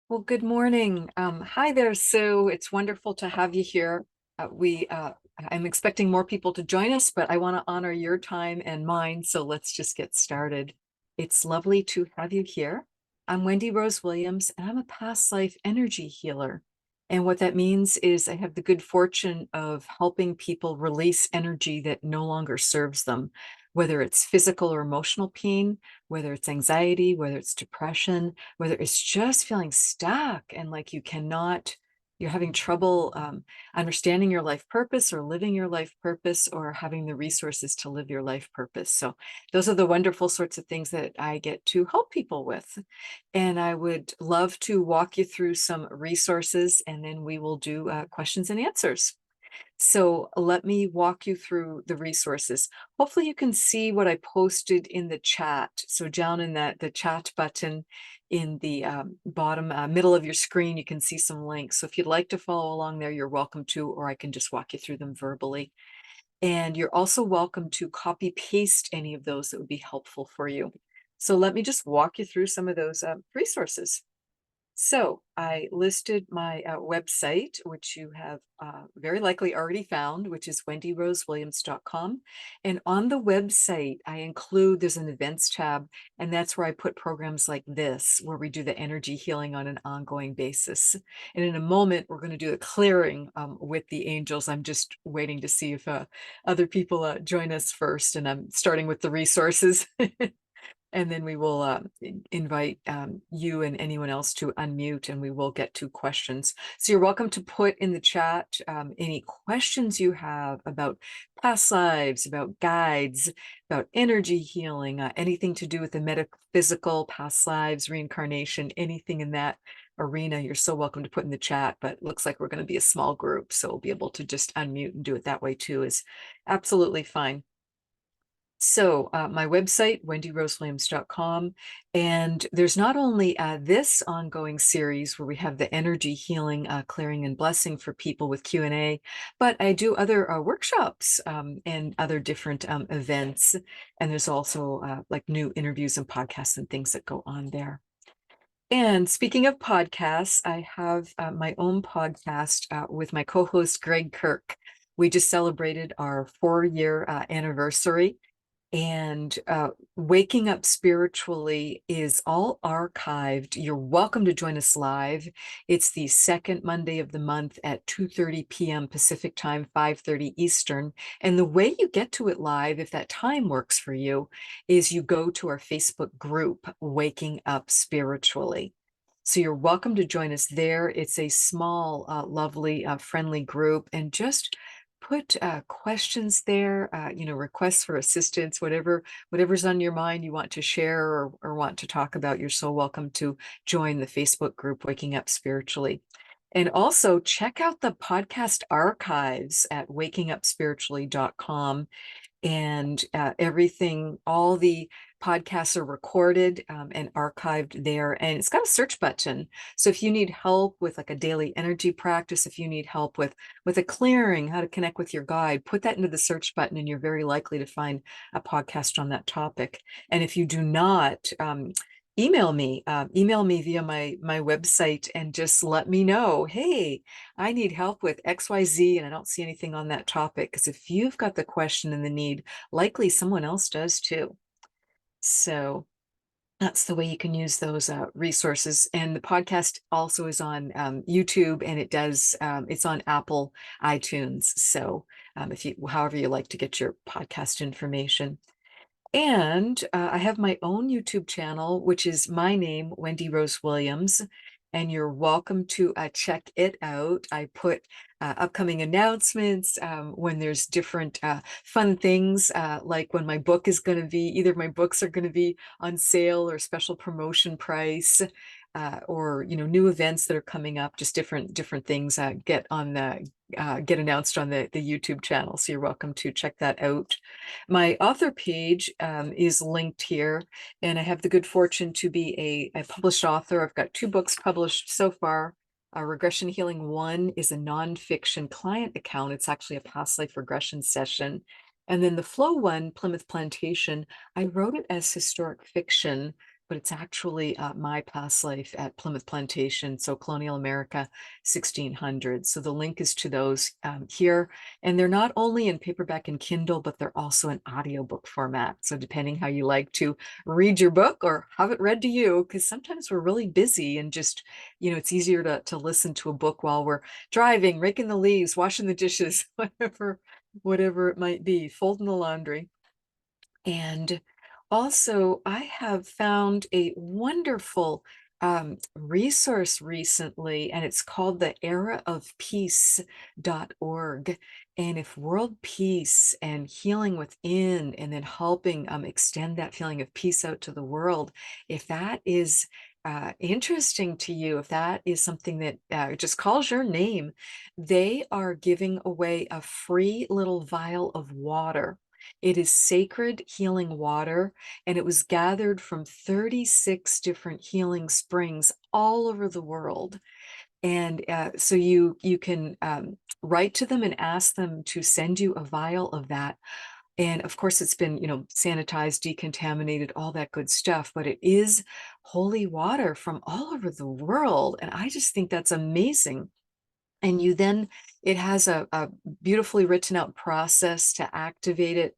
Well, good morning. Hi there, Sue. It's wonderful to have you here. I'm expecting more people to join us, but I want to honor your time and mine, so let's just get started. It's lovely to have you here. I'm Wendy Rose Williams, and I'm a past life energy healer. And what that means is I have the good fortune of helping people release energy that no longer serves them, whether it's physical or emotional pain, whether it's anxiety, whether it's depression, whether it's just feeling stuck and like you're having trouble understanding your life purpose or living your life purpose or having the resources to live your life purpose. So those are the wonderful sorts of things that I get to help people with. And I would love to walk you through some resources, and then we will do questions and answers. So let me walk you through the resources. Hopefully you can see what I posted in the chat. So down in the chat button in the bottom middle of your screen, you can see some links. So if you'd like to follow along there, you're welcome to, or I can just walk you through them verbally. And you're also welcome to copy paste any of those that would be helpful for you. So let me just walk you through some of those resources. So I listed my website, which you have very likely already found, which is wendyrosewilliams.com. And on the website, there's an events tab, and that's where I put programs like this, where we do the energy healing on an ongoing basis. And in a moment, we're going to do the clearing with the angels. I'm just waiting to see if other people join us first, and I'm starting with the resources. And then we will invite you and anyone else to unmute, and we will get to questions. So you're welcome to put in the chat any questions you have about past lives, about guides, about energy healing, anything to do with the metaphysical, past lives, reincarnation, anything in that arena. You're so welcome to put in the chat, but it looks like we're going to be a small group, so we'll be able to just unmute and do it that way too is absolutely fine. So my website, wendyrosewilliams.com, and there's not only this ongoing series where we have the energy healing, clearing and blessing for people with Q&A, but I do other workshops and other different events. And there's also like new interviews and podcasts and things that go on there. And speaking of podcasts, I have my own podcast with my co-host, Greg Kirk. We just celebrated our 4-year anniversary. And Waking Up Spiritually is all archived. You're welcome to join us live. It's the second Monday of the month at 2:30 p.m. Pacific time, 5:30 Eastern. And the way you get to it live, if that time works for you, is you go to our Facebook group, Waking Up Spiritually. So you're welcome to join us there. It's a small, lovely, friendly group, and just put questions there, requests for assistance, whatever's on your mind you want to share or want to talk about. You're so welcome to join the Facebook group, Waking Up Spiritually. And also check out the podcast archives at wakingupspiritually.com. And all the podcasts are recorded and archived there, and it's got a search button. So if you need help with like a daily energy practice, if you need help with a clearing, how to connect with your guide, put that into the search button, and you're very likely to find a podcast on that topic. And if you do not, email me via my website and just let me know, hey, I need help with XYZ and I don't see anything on that topic. Because if you've got the question and the need, likely someone else does too. So that's the way you can use those resources. And the podcast also is on YouTube, and it's on Apple iTunes. So however you like to get your podcast information. And I have my own YouTube channel, which is my name, Wendy Rose Williams, and you're welcome to check it out. I put upcoming announcements when there's different fun things, like when my book is going to be, either my books are going to be on sale or special promotion price, or new events that are coming up, just different things get announced on the YouTube channel. So you're welcome to check that out. My author page is linked here, and I have the good fortune to be a published author. I've got 2 books published so far. Regression Healing 1 is a nonfiction client account. It's actually a past life regression session. And then the Flow one, Plymouth Plantation, I wrote it as historic fiction but it's actually my past life at Plymouth Plantation, so colonial America, 1600. So the link is to those here. And they're not only in paperback and Kindle, but they're also in audiobook format. So depending how you like to read your book or have it read to you, because sometimes we're really busy and just, it's easier to listen to a book while we're driving, raking the leaves, washing the dishes, whatever it might be, folding the laundry. And also, I have found a wonderful resource recently, and it's called the eraofpeace.org. And if world peace and healing within, and then helping extend that feeling of peace out to the world, if that is interesting to you, if that is something that just calls your name, they are giving away a free little vial of water. It is sacred healing water, and it was gathered from 36 different healing springs all over the world. And so you can write to them and ask them to send you a vial of that. And of course, it's been, sanitized, decontaminated, all that good stuff, but it is holy water from all over the world. And I just think that's amazing. And it has a beautifully written out process to activate it,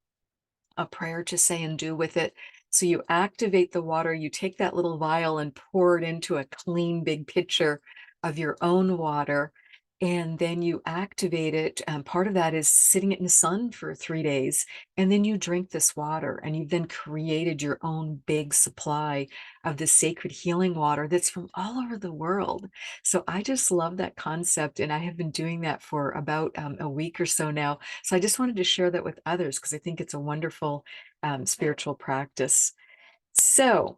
a prayer to say and do with it. So you activate the water, you take that little vial and pour it into a clean big pitcher of your own water, and then you activate it. Part of that is sitting it in the sun for 3 days, and then you drink this water, and you've then created your own big supply of the sacred healing water that's from all over the world. So I just love that concept, and I have been doing that for about a week or so now. So I just wanted to share that with others because I think it's a wonderful spiritual practice. So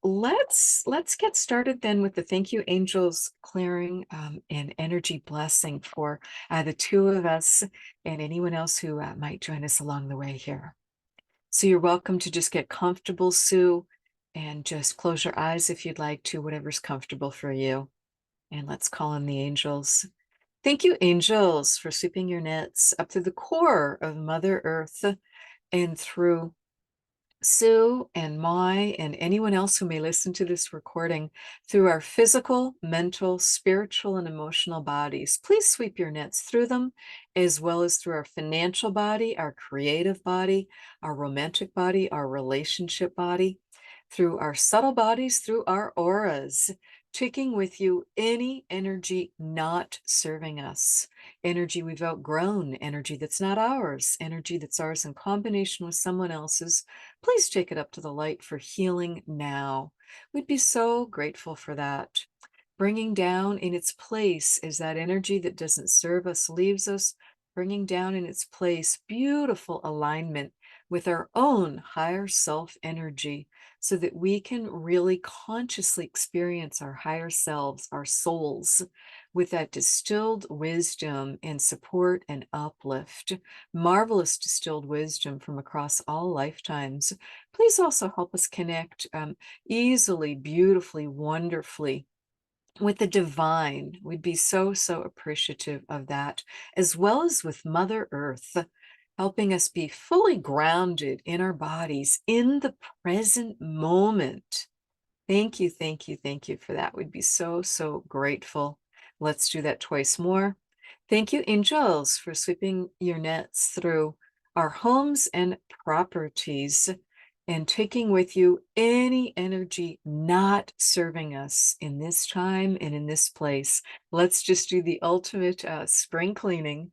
let's get started then with the thank you angels clearing and energy blessing for the two of us and anyone else who might join us along the way here. So you're welcome to just get comfortable, Sue, and just close your eyes if you'd like to, whatever's comfortable for you. And let's call in the angels. Thank you, angels, for sweeping your nets up to the core of Mother Earth and through Sue and Mai and anyone else who may listen to this recording through our physical, mental, spiritual, and emotional bodies. Please sweep your nets through them, as well as through our financial body, our creative body, our romantic body, our relationship body, through our subtle bodies, through our auras, taking with you any energy not serving us, energy we've outgrown, energy that's not ours, energy that's ours in combination with someone else's. Please take it up to the light for healing now. We'd be so grateful for that. Bringing down in its place is that energy that doesn't serve us, leaves us, bringing down in its place beautiful alignment with our own higher self energy so that we can really consciously experience our higher selves, our souls, with that distilled wisdom and support and uplift. Marvelous distilled wisdom from across all lifetimes. Please also help us connect easily, beautifully, wonderfully with the divine. We'd be so, so appreciative of that, as well as with Mother Earth, helping us be fully grounded in our bodies in the present moment. Thank you, thank you, thank you for that. We'd be so, so grateful. Let's do that twice more. Thank you, angels, for sweeping your nets through our homes and properties and taking with you any energy not serving us in this time and in this place. Let's just do the ultimate spring cleaning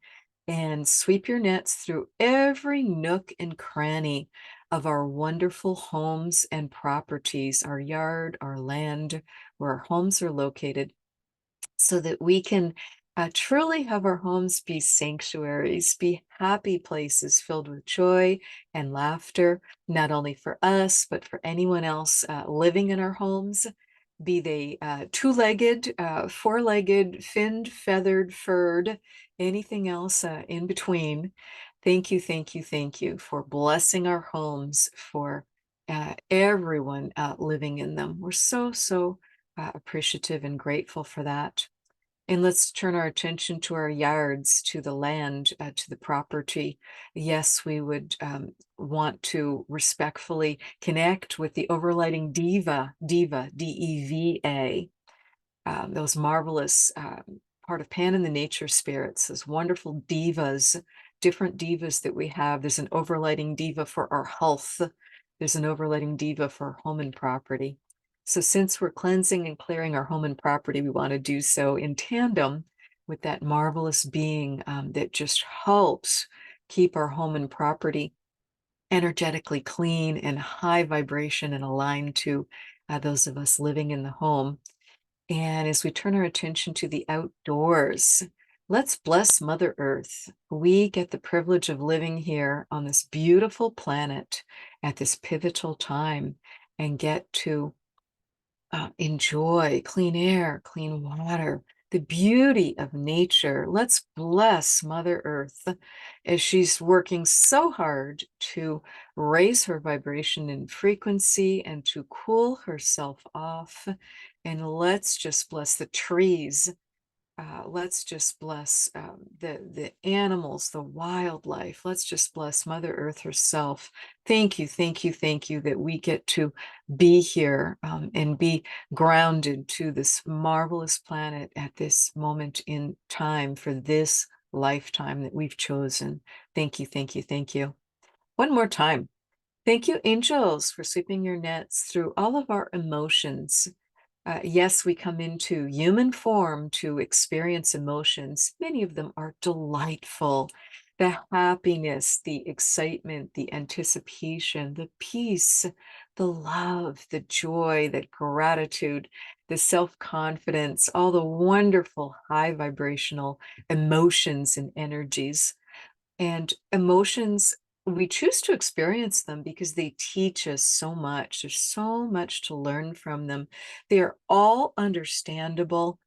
and sweep your nets through every nook and cranny of our wonderful homes and properties, our yard, our land, where our homes are located, so that we can truly have our homes be sanctuaries, be happy places filled with joy and laughter, not only for us, but for anyone else living in our homes, be they two-legged, four-legged, finned, feathered, furred, anything else in between. Thank you, thank you, thank you for blessing our homes, for everyone living in them. We're so, so appreciative and grateful for that. And let's turn our attention to our yards, to the land, to the property. Yes, we would want to respectfully connect with the overlighting diva, D-E-V-A, those marvelous part of Pan and the nature spirits, those wonderful divas, different divas that we have. There's an overlighting diva for our health. There's an overlighting diva for home and property. So since we're cleansing and clearing our home and property, we want to do so in tandem with that marvelous being that just helps keep our home and property energetically clean and high vibration and aligned to those of us living in the home. And as we turn our attention to the outdoors, let's bless Mother Earth. We get the privilege of living here on this beautiful planet at this pivotal time and get to enjoy clean air, clean water, the beauty of nature. Let's bless Mother Earth as she's working so hard to raise her vibration and frequency and to cool herself off. And let's just bless the trees. Let's just bless the animals, the wildlife. Let's just bless Mother Earth herself. Thank you, thank you, thank you that we get to be here and be grounded to this marvelous planet at this moment in time for this lifetime that we've chosen. Thank you, thank you, thank you. One more time. Thank you, angels, for sweeping your nets through all of our emotions. Yes, we come into human form to experience emotions. Many of them are delightful. The happiness, the excitement, the anticipation, the peace, the love, the joy, the gratitude, the self-confidence, all the wonderful high vibrational emotions and energies. And emotions, we choose to experience them because they teach us so much. There's so much to learn from them. They are all understandable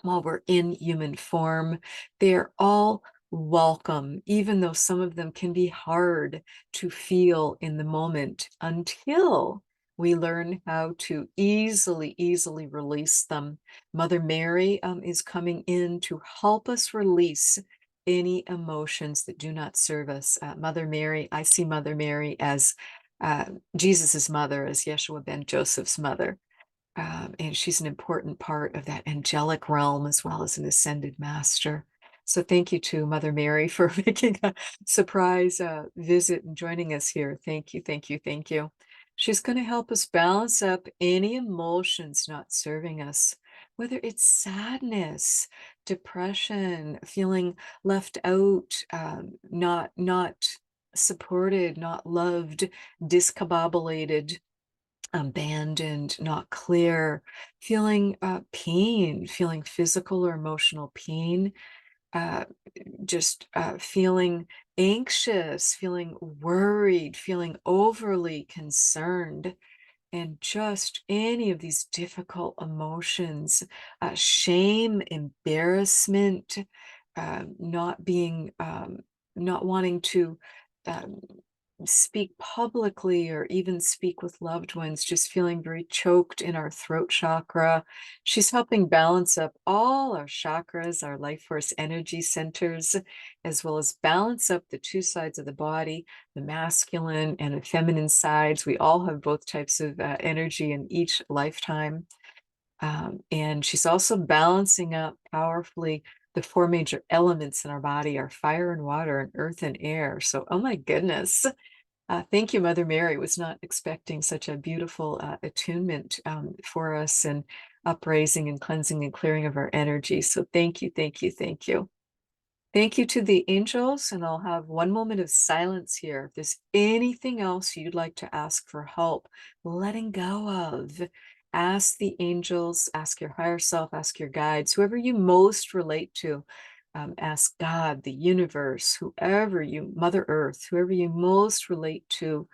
while we're in human form. They're all welcome, even though some of them can be hard to feel in the moment until we learn how to easily release them. Mother Mary is coming in to help us release any emotions that do not serve us. Mother Mary, I see Mother Mary as Jesus's mother, as Yeshua ben Joseph's mother. And she's an important part of that angelic realm as well as an ascended master. So thank you to Mother Mary for making a surprise visit and joining us here. Thank you, thank you, thank you. She's going to help us balance up any emotions not serving us, whether it's sadness, depression, feeling left out, not supported, not loved, discombobulated, abandoned, not clear, feeling pain, feeling physical or emotional pain, uh, just feeling anxious, feeling worried, feeling overly concerned, and just any of these difficult emotions, shame, embarrassment, not being, not wanting to um, speak publicly or even speak with loved ones, just feeling very choked in our throat chakra. She's helping balance up all our chakras, our life force energy centers, as well as balance up the two sides of the body, the masculine and the feminine sides. We all have both types of energy in each lifetime. And she's also balancing up powerfully the four major elements in our body, our fire and water and earth and air. So, oh my goodness. Thank you, Mother Mary. Was not expecting such a beautiful attunement for us and upraising and cleansing and clearing of our energy. So thank you, thank you, thank you. Thank you to the angels, and I'll have one moment of silence here. If there's anything else you'd like to ask for help, letting go of, ask the angels, ask your higher self, ask your guides, whoever you most relate to. Ask God, the universe, whoever you, Mother Earth, whoever you most relate to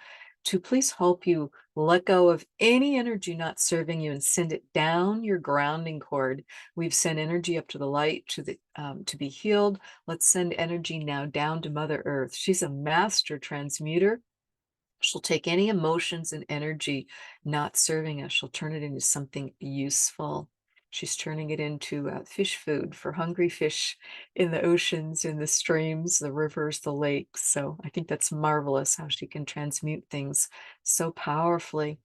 please help you let go of any energy not serving you and send it down your grounding cord. We've sent energy up to the light to be healed. Let's send energy now down to Mother Earth. She's a master transmuter. She'll take any emotions and energy not serving us. She'll turn it into something useful. She's turning it into fish food for hungry fish in the oceans, in the streams, the rivers, the lakes. So I think that's marvelous how she can transmute things so powerfully.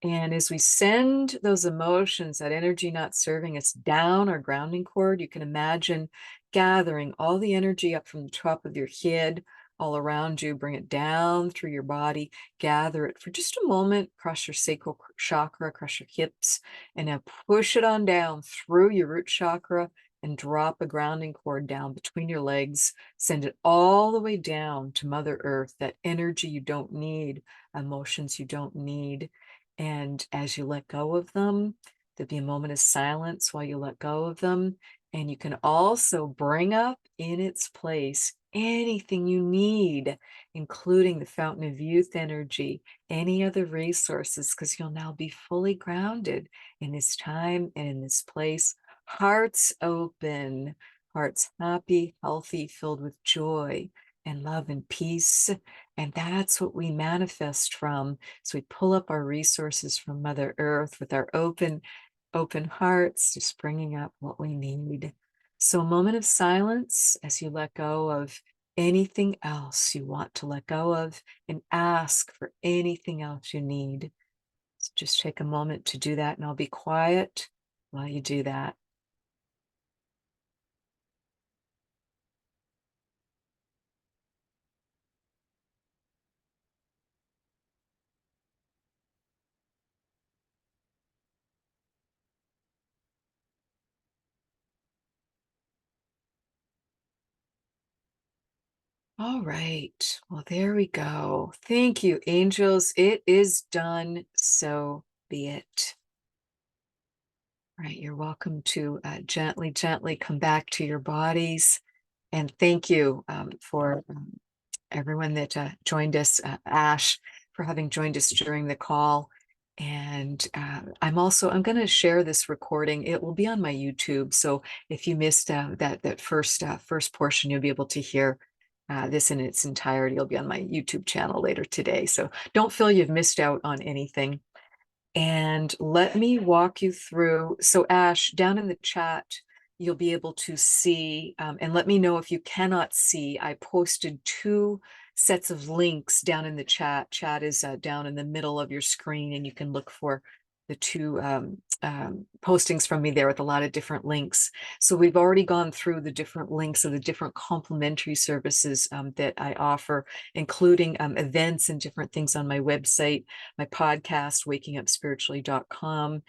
And as we send those emotions, that energy not serving us down our grounding cord, you can imagine gathering all the energy up from the top of your head, all around you, bring it down through your body, gather it for just a moment, across your sacral chakra, across your hips, and now push it on down through your root chakra and drop a grounding cord down between your legs. Send it all the way down to Mother Earth, that energy you don't need, emotions you don't need. And as you let go of them, there'll be a moment of silence while you let go of them. And you can also bring up in its place anything you need, including the fountain of youth energy, any other resources, because you'll now be fully grounded in this time and in this place. Hearts open, hearts happy, healthy, filled with joy and love and peace. And that's what we manifest from. So we pull up our resources from Mother Earth with our open hearts, just bringing up what we need. So a moment of silence as you let go of anything else you want to let go of and ask for anything else you need. So just take a moment to do that, and I'll be quiet while you do that. All right. Well, there we go. Thank you, angels. It is done. So be it. All right. You're welcome to gently, gently come back to your bodies. And thank you for everyone that joined us, Ash, for having joined us during the call. And I'm going to share this recording. It will be on my YouTube. So if you missed that first portion, you'll be able to hear this in its entirety. It'll be on my YouTube channel later today. So don't feel you've missed out on anything. And let me walk you through. So Ash, down in the chat, you'll be able to see, and let me know if you cannot see. I posted two sets of links down in the chat. Chat is down in the middle of your screen, and you can look for the two postings from me there with a lot of different links. So we've already gone through the different links of the different complementary services that I offer, including events and different things on my website, my podcast, wakingupspiritually.com,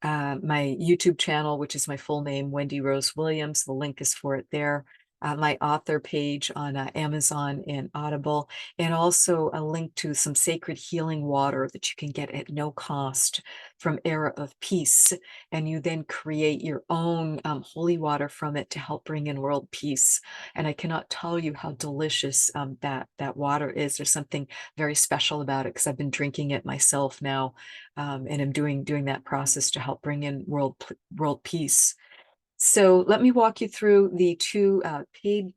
my YouTube channel, which is my full name, Wendy Rose Williams. The link is for it there. My author page on Amazon and Audible, and also a link to some sacred healing water that you can get at no cost from Era of Peace. And you then create your own holy water from it to help bring in world peace. And I cannot tell you how delicious that water is. There's something very special about it because I've been drinking it myself now, and I'm doing that process to help bring in world peace. So let me walk you through the two paid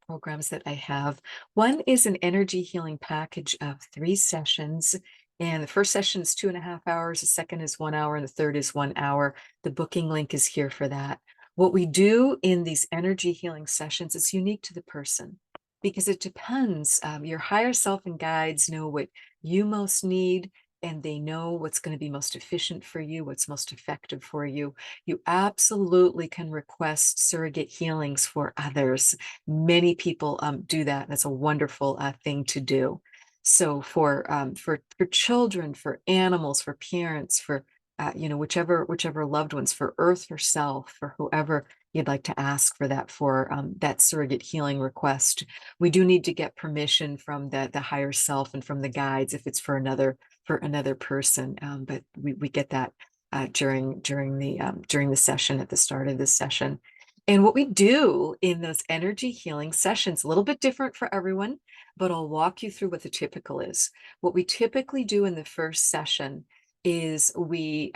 programs that I have. One is an energy healing package of 3 sessions. And the first session is 2.5 hours, the second is 1 hour, and the third is 1 hour. The booking link is here for that. What we do in these energy healing sessions is unique to the person because it depends. Your higher self and guides know what you most need, and they know what's going to be most efficient for you, what's most effective for you. You absolutely can request surrogate healings for others. Many people do that. That's a wonderful thing to do. So for children, for animals, for parents, for whichever loved ones, for Earth herself, for whoever you'd like to ask for that surrogate healing request, we do need to get permission from the higher self and from the guides if it's for another person. But we get that during the session, at the start of this session. And what we do in those energy healing sessions, a little bit different for everyone, but I'll walk you through what the typical is. What we typically do in the first session is we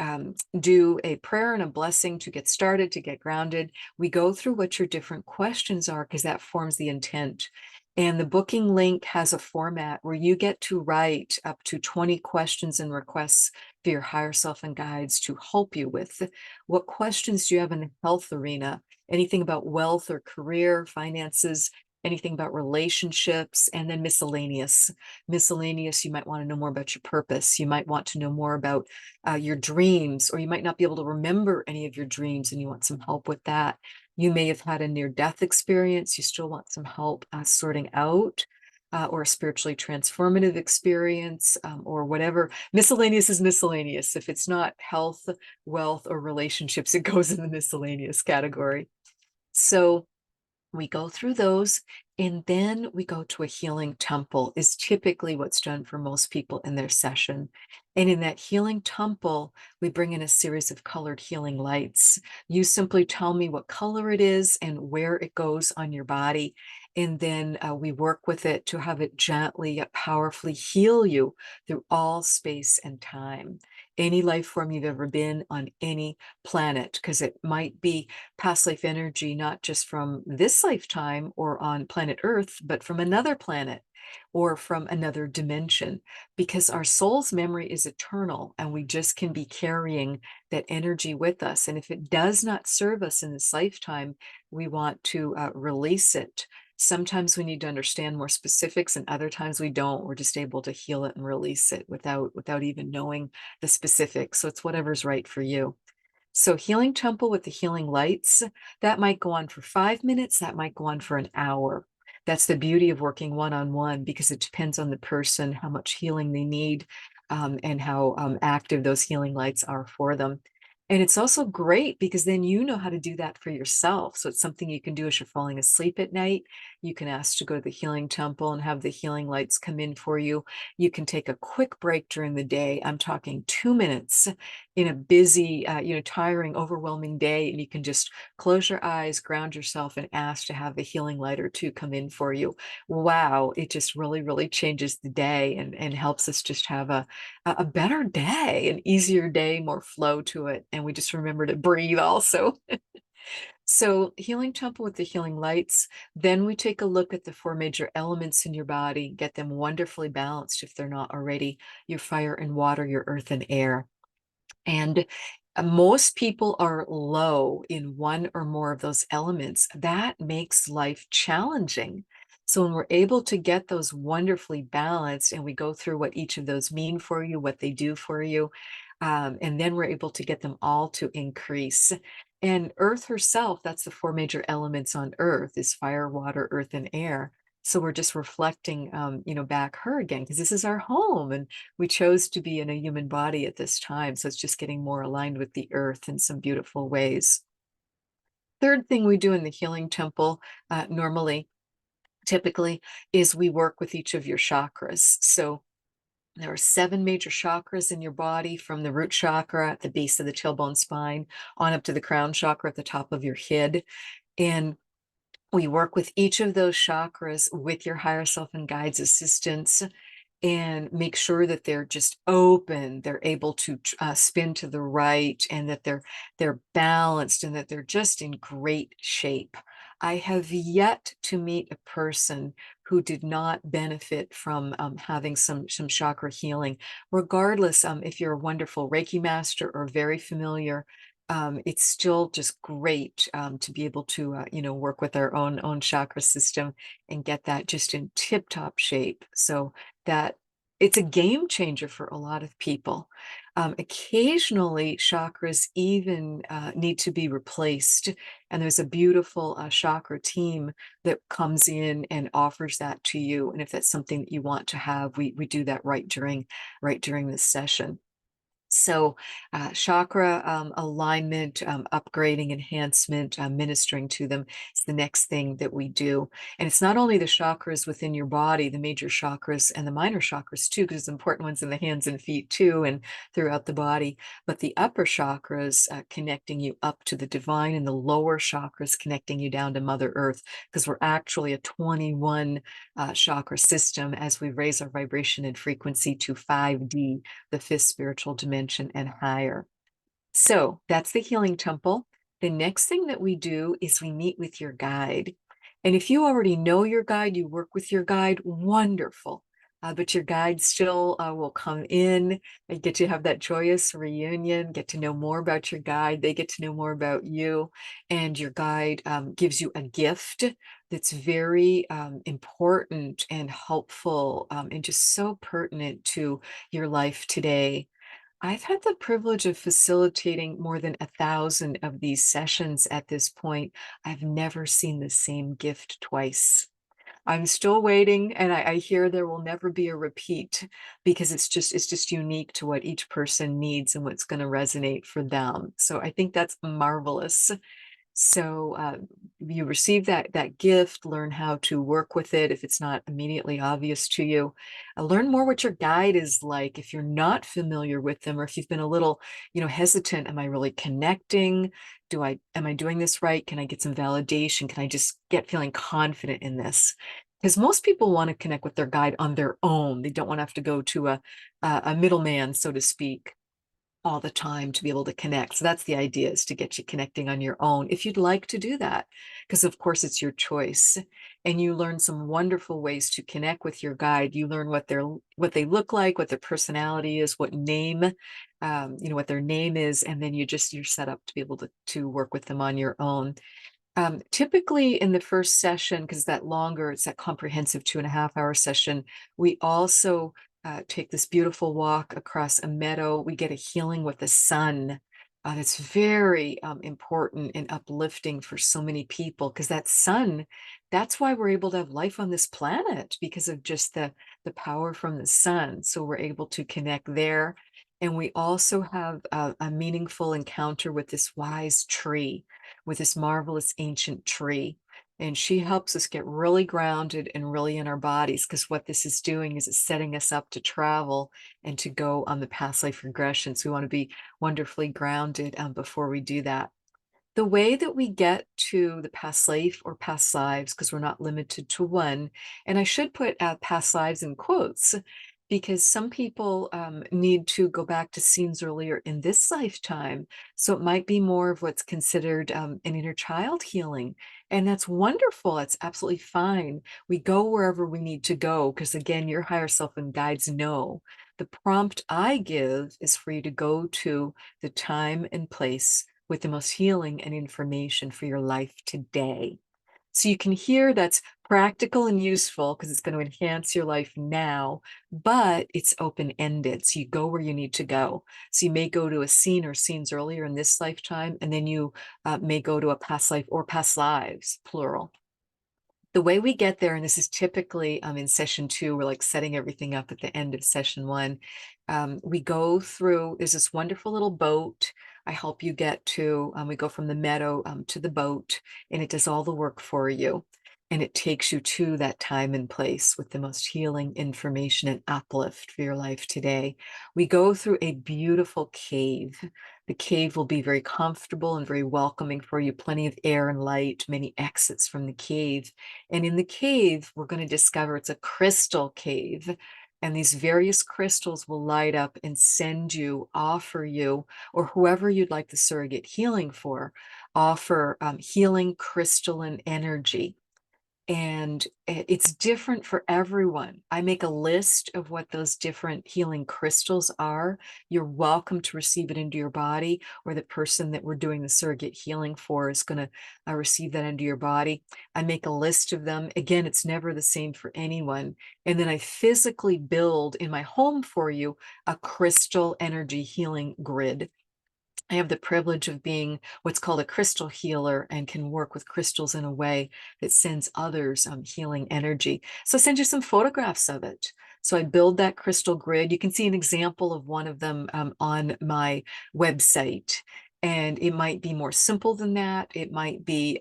do a prayer and a blessing to get started, to get grounded. We go through what your different questions are because that forms the intent. And the booking link has a format where you get to write up to 20 questions and requests for your higher self and guides to help you with. What questions do you have in the health arena? Anything about wealth or career, finances, anything about relationships, and then miscellaneous. Miscellaneous, you might want to know more about your purpose. You might want to know more about your dreams, or you might not be able to remember any of your dreams and you want some help with that. You may have had a near-death experience. You still want some help sorting out, or a spiritually transformative experience, or whatever. Miscellaneous is miscellaneous. If it's not health, wealth, or relationships, it goes in the miscellaneous category. So we go through those, and then we go to a healing temple is typically what's done for most people in their session. And in that healing temple, we bring in a series of colored healing lights. You simply tell me what color it is and where it goes on your body. And then we work with it to have it gently yet powerfully heal you through all space and time. Any life form you've ever been on any planet, because it might be past life energy, not just from this lifetime or on planet Earth, but from another planet or from another dimension, because our soul's memory is eternal and we just can be carrying that energy with us. And if it does not serve us in this lifetime, we want to release it. Sometimes we need to understand more specifics, and other times we don't. We're just able to heal it and release it without even knowing the specifics. So it's whatever's right for you. So healing temple with the healing lights, that might go on for 5 minutes, that might go on for an hour. That's the beauty of working one-on-one, because it depends on the person, how much healing they need, and how active those healing lights are for them. And it's also great because then you know how to do that for yourself. So it's something you can do as you're falling asleep at night. You can ask to go to the healing temple and have the healing lights come in for you. You can take a quick break during the day. I'm talking 2 minutes in a busy, tiring, overwhelming day, and you can just close your eyes, ground yourself, and ask to have a healing light or two come in for you. Wow, it just really, really changes the day and helps us just have a better day, an easier day, more flow to it. And we just remember to breathe also. So healing temple with the healing lights, then we take a look at the four major elements in your body, get them wonderfully balanced if they're not already, your fire and water, your earth and air. And most people are low in one or more of those elements. That makes life challenging. So when we're able to get those wonderfully balanced and we go through what each of those mean for you, what they do for you, and then we're able to get them all to increase. And Earth herself, that's the four major elements on Earth, is fire, water, earth, and air. So we're just reflecting, back her again, because this is our home, and we chose to be in a human body at this time. So it's just getting more aligned with the earth in some beautiful ways. Third thing we do in the healing temple, typically, is we work with each of your chakras. So there are 7 major chakras in your body, from the root chakra at the base of the tailbone spine on up to the crown chakra at the top of your head. And we work with each of those chakras with your higher self and guides assistance, and make sure that they're just open, they're able to spin to the right, and that they're balanced, and that they're just in great shape. I have yet to meet a person who did not benefit from having some chakra healing, regardless if you're a wonderful Reiki master or very familiar. It's still just great to be able to work with our own chakra system and get that just in tip-top shape. So that it's a game changer for a lot of people. Occasionally, chakras even need to be replaced, and there's a beautiful chakra team that comes in and offers that to you. And if that's something that you want to have, we do that right during this session. So chakra alignment, upgrading, enhancement, ministering to them is the next thing that we do. And it's not only the chakras within your body, the major chakras and the minor chakras too, because there's important ones in the hands and feet too, and throughout the body, but the upper chakras connecting you up to the divine, and the lower chakras connecting you down to Mother Earth, because we're actually a 21 chakra system as we raise our vibration and frequency to 5D, the fifth spiritual dimension and higher. So that's the healing temple. The next thing that we do is we meet with your guide. And if you already know your guide, you work with your guide, wonderful. But your guide still will come in and get to have that joyous reunion, get to know more about your guide. They get to know more about you. And your guide gives you a gift that's very important and helpful and just so pertinent to your life today. I've had the privilege of facilitating more than 1,000 of these sessions at this point. I've never seen the same gift twice. I'm still waiting, and I hear there will never be a repeat because it's just unique to what each person needs and what's going to resonate for them. So I think that's marvelous. So you receive that gift, learn how to work with it if it's not immediately obvious to you. Learn more what your guide is like if you're not familiar with them, or if you've been a little, hesitant. Am I really connecting? Am I doing this right? Can I get some validation? Can I just get feeling confident in this? Because most people want to connect with their guide on their own. They don't want to have to go to a middleman, so to speak, all the time to be able to connect. So that's the idea, is to get you connecting on your own if you'd like to do that, because of course it's your choice. And you learn some wonderful ways to connect with your guide. You learn what they look like, what their personality is, what name, what their name is, and then you're set up to be able to work with them on your own. Typically in the first session, because it's that comprehensive 2.5 hour session, we also take this beautiful walk across a meadow. We get a healing with the sun. That's very important and uplifting for so many people, because that sun, that's why we're able to have life on this planet, because of just the power from the sun. So we're able to connect there. And we also have a meaningful encounter with this wise tree, with this marvelous ancient tree. And she helps us get really grounded and really in our bodies, because what this is doing is it's setting us up to travel and to go on the past life regression. So we want to be wonderfully grounded before we do that. The way that we get to the past life or past lives, because we're not limited to one, and I should put past lives in quotes, because some people need to go back to scenes earlier in this lifetime. So it might be more of what's considered an inner child healing. And that's wonderful. It's absolutely fine. We go wherever we need to go, because again, your higher self and guides know. The prompt I give is for you to go to the time and place with the most healing and information for your life today. So you can hear that's practical and useful, because it's going to enhance your life now, but it's open-ended. So you go where you need to go. So you may go to a scene or scenes earlier in this lifetime, and then you may go to a past life or past lives, plural. The way we get there, and this is typically in session 2, we're like setting everything up at the end of session 1. We go through, there's this wonderful little boat. I help you get to, we go from the meadow to the boat, and it does all the work for you. And it takes you to that time and place with the most healing information and uplift for your life today. We go through a beautiful cave. The cave will be very comfortable and very welcoming for you, plenty of air and light, many exits from the cave. And in the cave, we're going to discover it's a crystal cave. And these various crystals will light up and offer you, or whoever you'd like the surrogate healing for, offer healing crystalline energy. And it's different for everyone. I make a list of what those different healing crystals are. You're welcome to receive it into your body, or the person that we're doing the surrogate healing for is going to receive that into your body. I make a list of them. Again, it's never the same for anyone. And then I physically build in my home for you a crystal energy healing grid. I have the privilege of being what's called a crystal healer, and can work with crystals in a way that sends others healing energy. So I'll send you some photographs of it. So I build that crystal grid. You can see an example of one of them on my website. And it might be more simple than that. It might be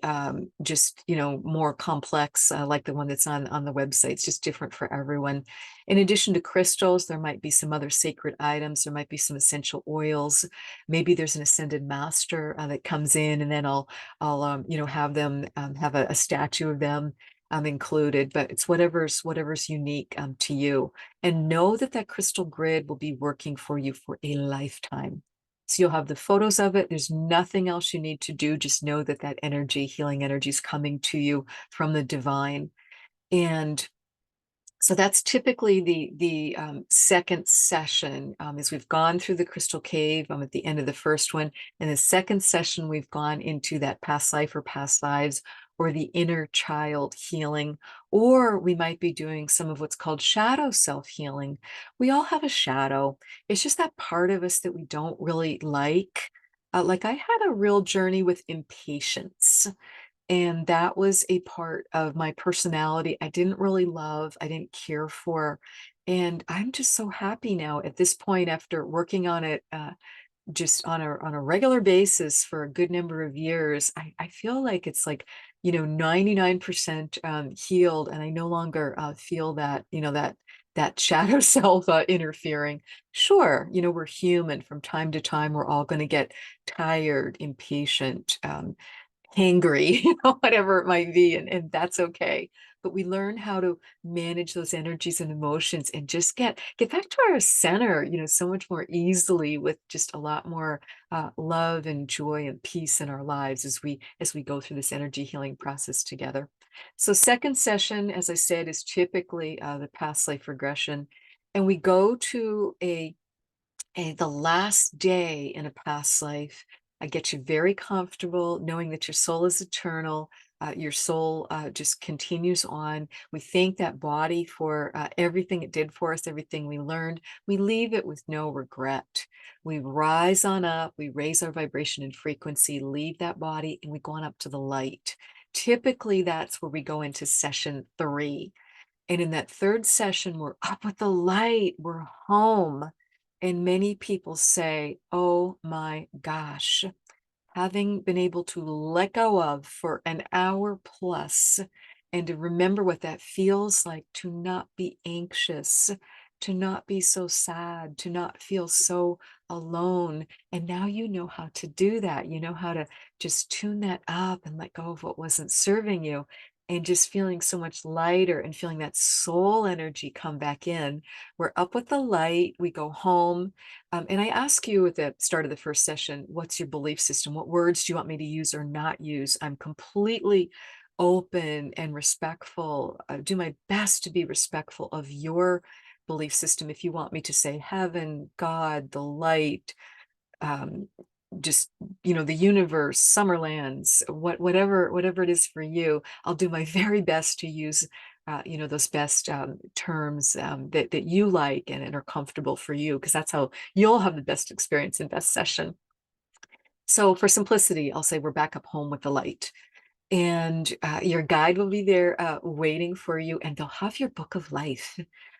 just, more complex, like the one that's on the website. It's just different for everyone. In addition to crystals, there might be some other sacred items. There might be some essential oils. Maybe there's an ascended master that comes in, and then I'll have them have a statue of them included. But it's whatever's unique to you. And know that crystal grid will be working for you for a lifetime. So you'll have the photos of it. There's nothing else you need to do. Just know that that energy, healing energy, is coming to you from the divine. And so that's typically the second session. As we've gone through the crystal cave, I'm at the end of the first one. In the second session, we've gone into that past life or past lives, or the inner child healing, or we might be doing some of what's called shadow self healing. We all have a shadow. It's just that part of us that we don't really like. Like I had a real journey with impatience. And that was a part of my personality I didn't really love, I didn't care for. And I'm just so happy now at this point after working on it just on a regular basis for a good number of years. I feel like it's like, 99% healed, and I no longer feel that, that shadow self interfering. Sure, we're human. From time to time, we're all going to get tired, impatient, hangry, whatever it might be, and that's okay. But we learn how to manage those energies and emotions and just get back to our center, so much more easily, with just a lot more love and joy and peace in our lives as we go through this energy healing process together. So second session, as I said, is typically the past life regression, and we go to the last day in a past life. I get you very comfortable knowing that your soul is eternal. Your soul just continues on. We thank that body for everything it did for us, everything we learned. We leave it with no regret. We rise on up, we raise our vibration and frequency, leave that body, and we go on up to the light. Typically, that's where we go into session 3. And in that third session, we're up with the light, we're home. And many people say, oh my gosh, having been able to let go of for an hour plus and to remember what that feels like to not be anxious, to not be so sad, to not feel so alone. And now you know how to do that. You know how to just tune that up and let go of what wasn't serving you. And just feeling so much lighter and feeling that soul energy come back in. We're up with the light, we go home. And I ask you at the start of the first session, what's your belief system? What words do you want me to use or not use? I'm completely open and respectful. I do my best to be respectful of your belief system. If you want me to say heaven, God, the light, um, just the universe, Summerlands, whatever it is for you, I'll do my very best to use those best terms that you like and are comfortable for you, because that's how you'll have the best experience and best session. So for simplicity, I'll say we're back up home with the light, and your guide will be there waiting for you, and they'll have your book of life.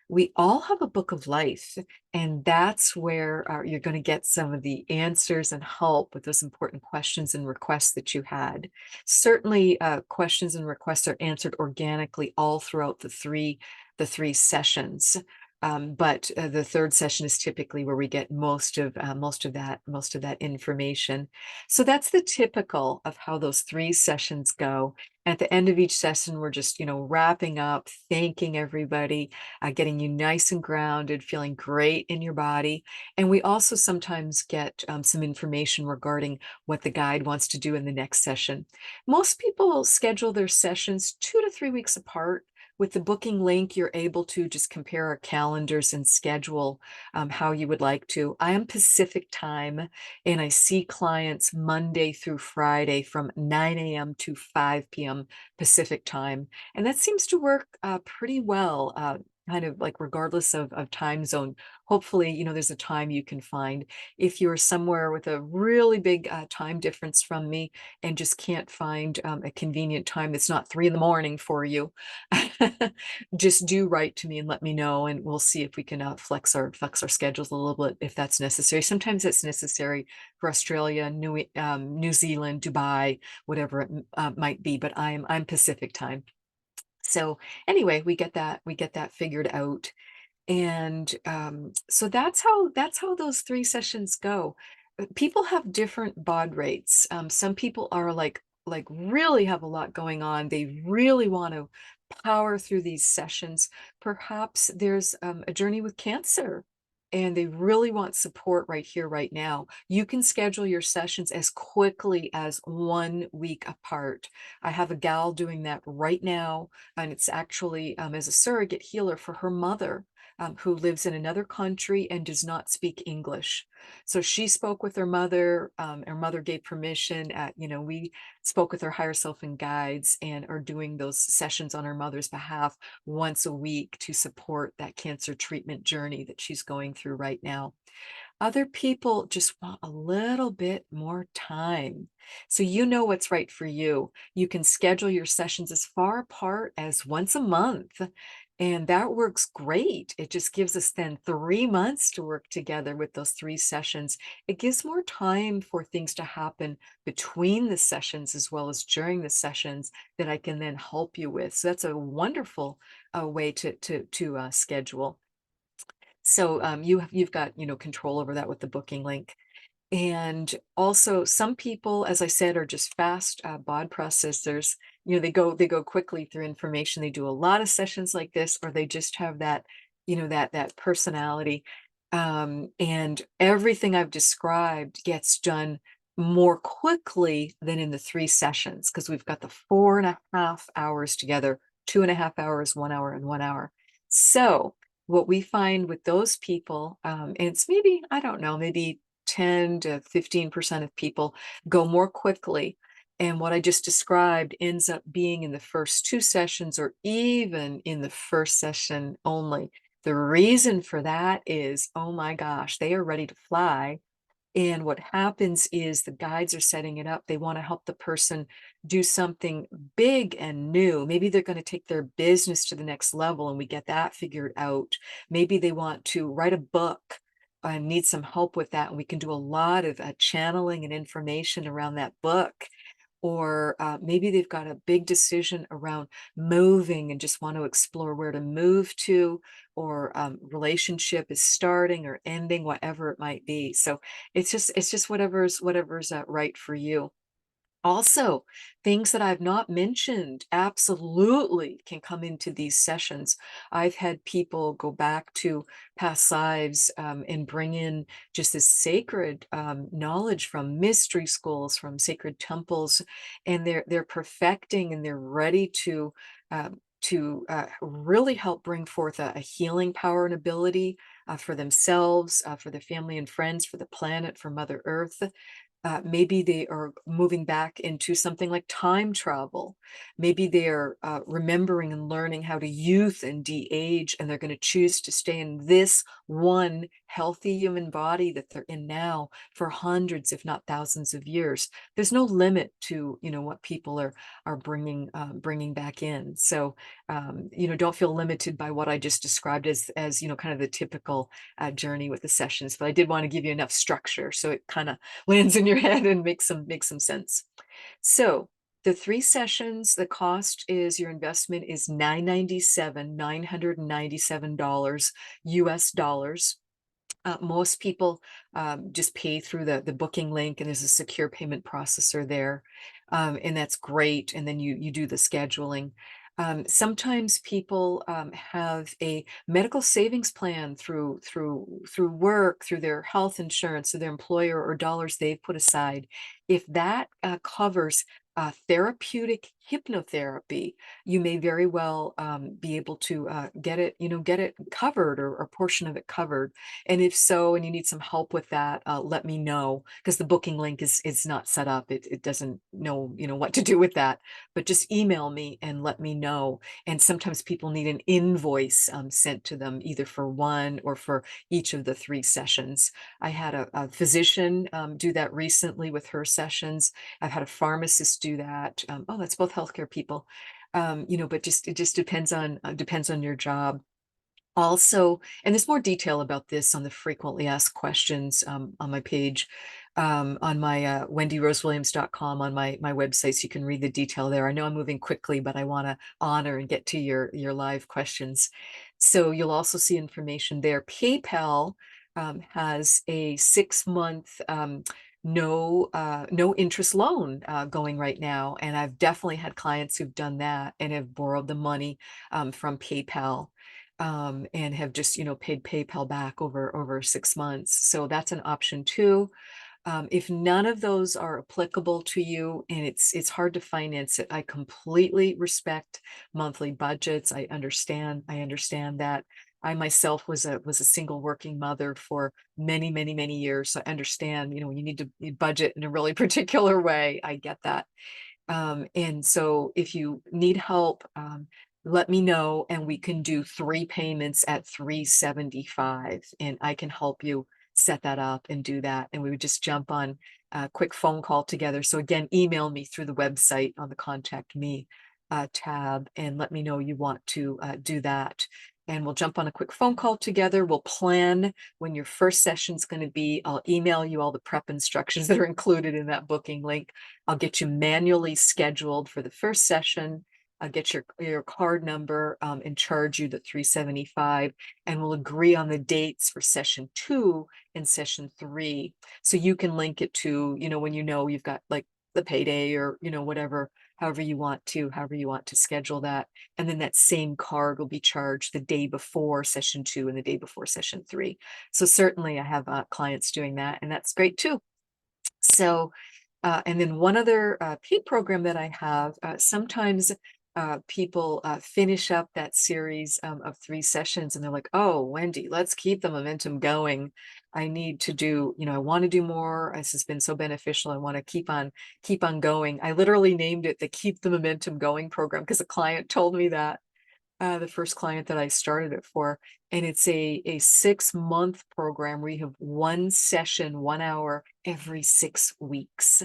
We all have a book of life, and that's where you're going to get some of the answers and help with those important questions and requests that you had. Certainly, questions and requests are answered organically all throughout the three sessions. But the third session is typically where we get most of that information. So that's the typical of how those 3 sessions go. At the end of each session, we're just, wrapping up, thanking everybody, getting you nice and grounded, feeling great in your body. And we also sometimes get some information regarding what the guide wants to do in the next session. Most people schedule their sessions 2 to 3 weeks apart. With the booking link, you're able to just compare our calendars and schedule how you would like to. I am Pacific time, and I see clients Monday through Friday from 9 a.m. to 5 p.m. Pacific time. And that seems to work pretty well, kind of like regardless of time zone. Hopefully, there's a time you can find. If you're somewhere with a really big time difference from me and just can't find a convenient time that's not 3 in the morning for you, just do write to me and let me know, and we'll see if we can flex our schedules a little bit if that's necessary. Sometimes it's necessary for Australia, New Zealand, Dubai, whatever it might be. But I'm Pacific time. So anyway, we get that figured out. And so that's how those 3 sessions go. People have different baud rates. Some people are like really have a lot going on. They really want to power through these sessions. Perhaps there's a journey with cancer and they really want support right here, right now, you can schedule your sessions as quickly as 1 week apart. I have a gal doing that right now, and it's actually as a surrogate healer for her mother, who lives in another country and does not speak English. So she spoke with her mother gave permission. We spoke with her higher self and guides and are doing those sessions on her mother's behalf once a week to support that cancer treatment journey that she's going through right now. Other people just want a little bit more time. So you know what's right for you. You can schedule your sessions as far apart as once a month. And that works great. It just gives us then 3 months to work together with those 3 sessions. It gives more time for things to happen between the sessions as well as during the sessions that I can then help you with. So that's a wonderful way to schedule. So you've got control over that with the booking link. And also, some people, as I said, are just fast bod processors. They go quickly through information. They do a lot of sessions like this, or they just have that personality. And everything I've described gets done more quickly than in the 3 sessions, because we've got the 4.5 hours together, 2.5 hours, 1 hour, and 1 hour. So what we find with those people, and it's maybe, I don't know, maybe 10 to 15% of people go more quickly. And what I just described ends up being in the first 2 sessions or even in the first session only. The reason for that is, oh my gosh, they are ready to fly. And what happens is the guides are setting it up. They want to help the person do something big and new. Maybe they're going to take their business to the next level and we get that figured out. Maybe they want to write a book and need some help with that. And we can do a lot of channeling and information around that book. Or maybe they've got a big decision around moving and just want to explore where to move to, or relationship is starting or ending, whatever it might be. So it's just whatever's right for you. Also, things that I've not mentioned absolutely can come into these sessions. I've had people go back to past lives and bring in just this sacred knowledge from mystery schools, from sacred temples, and they're perfecting and they're ready to really help bring forth a healing power and ability for themselves, for their family and friends, for the planet, for Mother Earth. Maybe they are moving back into something like time travel. Maybe they're remembering and learning how to youth and de-age, and they're going to choose to stay in this one healthy human body that they're in now for hundreds, if not thousands of years. There's no limit to what people are bringing back in. So don't feel limited by what I just described as kind of the typical journey with the sessions. But I did want to give you enough structure so it kind of lands in your head and makes some sense. So the 3 sessions, the cost is your investment is $997 US dollars. Most people just pay through the booking link, and there's a secure payment processor there, and that's great. And then you do the scheduling. Sometimes people have a medical savings plan through work, through their health insurance, or their employer, or dollars they've put aside. If that covers therapeutic hypnotherapy, you may very well be able to get it covered, or a portion of it covered. And if so, and you need some help with that, let me know, because the booking link is not set up. It doesn't know, what to do with that, but just email me and let me know. And sometimes people need an invoice sent to them, either for one or for each of the 3 sessions. I had a physician do that recently with her sessions. I've had a pharmacist do that. Oh, that's both healthcare people. But it just depends on your job. Also, and there's more detail about this on the frequently asked questions on my page, on my wendyrosewilliams.com, on my website, so you can read the detail there. I know I'm moving quickly, but I want to honor and get to your live questions. So you'll also see information there. PayPal has a 6-month no interest loan going right now, and I've definitely had clients who've done that and have borrowed the money from PayPal. and have just, paid PayPal back over 6 months. So that's an option too. If none of those are applicable to you and it's hard to finance it, I completely respect monthly budgets. I understand that. I myself was a single working mother for many, many, many years. So I understand, when you need to budget in a really particular way. I get that. And so if you need help, let me know and we can do 3 payments at 375 and I can help you set that up and do that. And we would just jump on a quick phone call together. So again, email me through the website on the contact me tab and let me know you want to do that. And we'll jump on a quick phone call together. We'll plan when your first session's going to be. I'll email you all the prep instructions that are included in that booking link. I'll get you manually scheduled for the first session. I'll get your card number and charge you the 375, and we'll agree on the dates for session 2 and session 3. So you can link it to, when you've got like the payday or, whatever, however you want to schedule that. And then that same card will be charged the day before session 2 and the day before session 3. So certainly I have clients doing that, and that's great too. So and then one other paid program that I have, sometimes people finish up that series of 3 sessions and they're like, oh, Wendy, let's keep the momentum going. I need to do, I want to do more. This has been so beneficial. I want to keep on going. I literally named it the Keep the Momentum Going program because a client told me that, the first client that I started it for. And it's a 6-month program where you have one session, 1 hour every 6 weeks.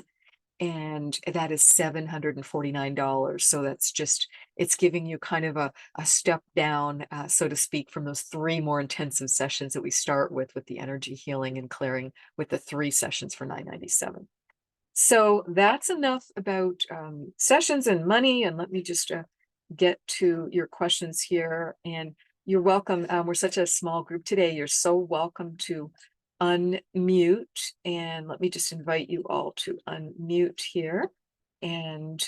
And that is $749. So that's just, it's giving you kind of a step down, so to speak, from those 3 more intensive sessions that we start with the energy healing and clearing with the 3 sessions for $997. So that's enough about sessions and money. And let me just get to your questions here. And you're welcome. We're such a small group today. You're so welcome to unmute. And let me just invite you all to unmute here. And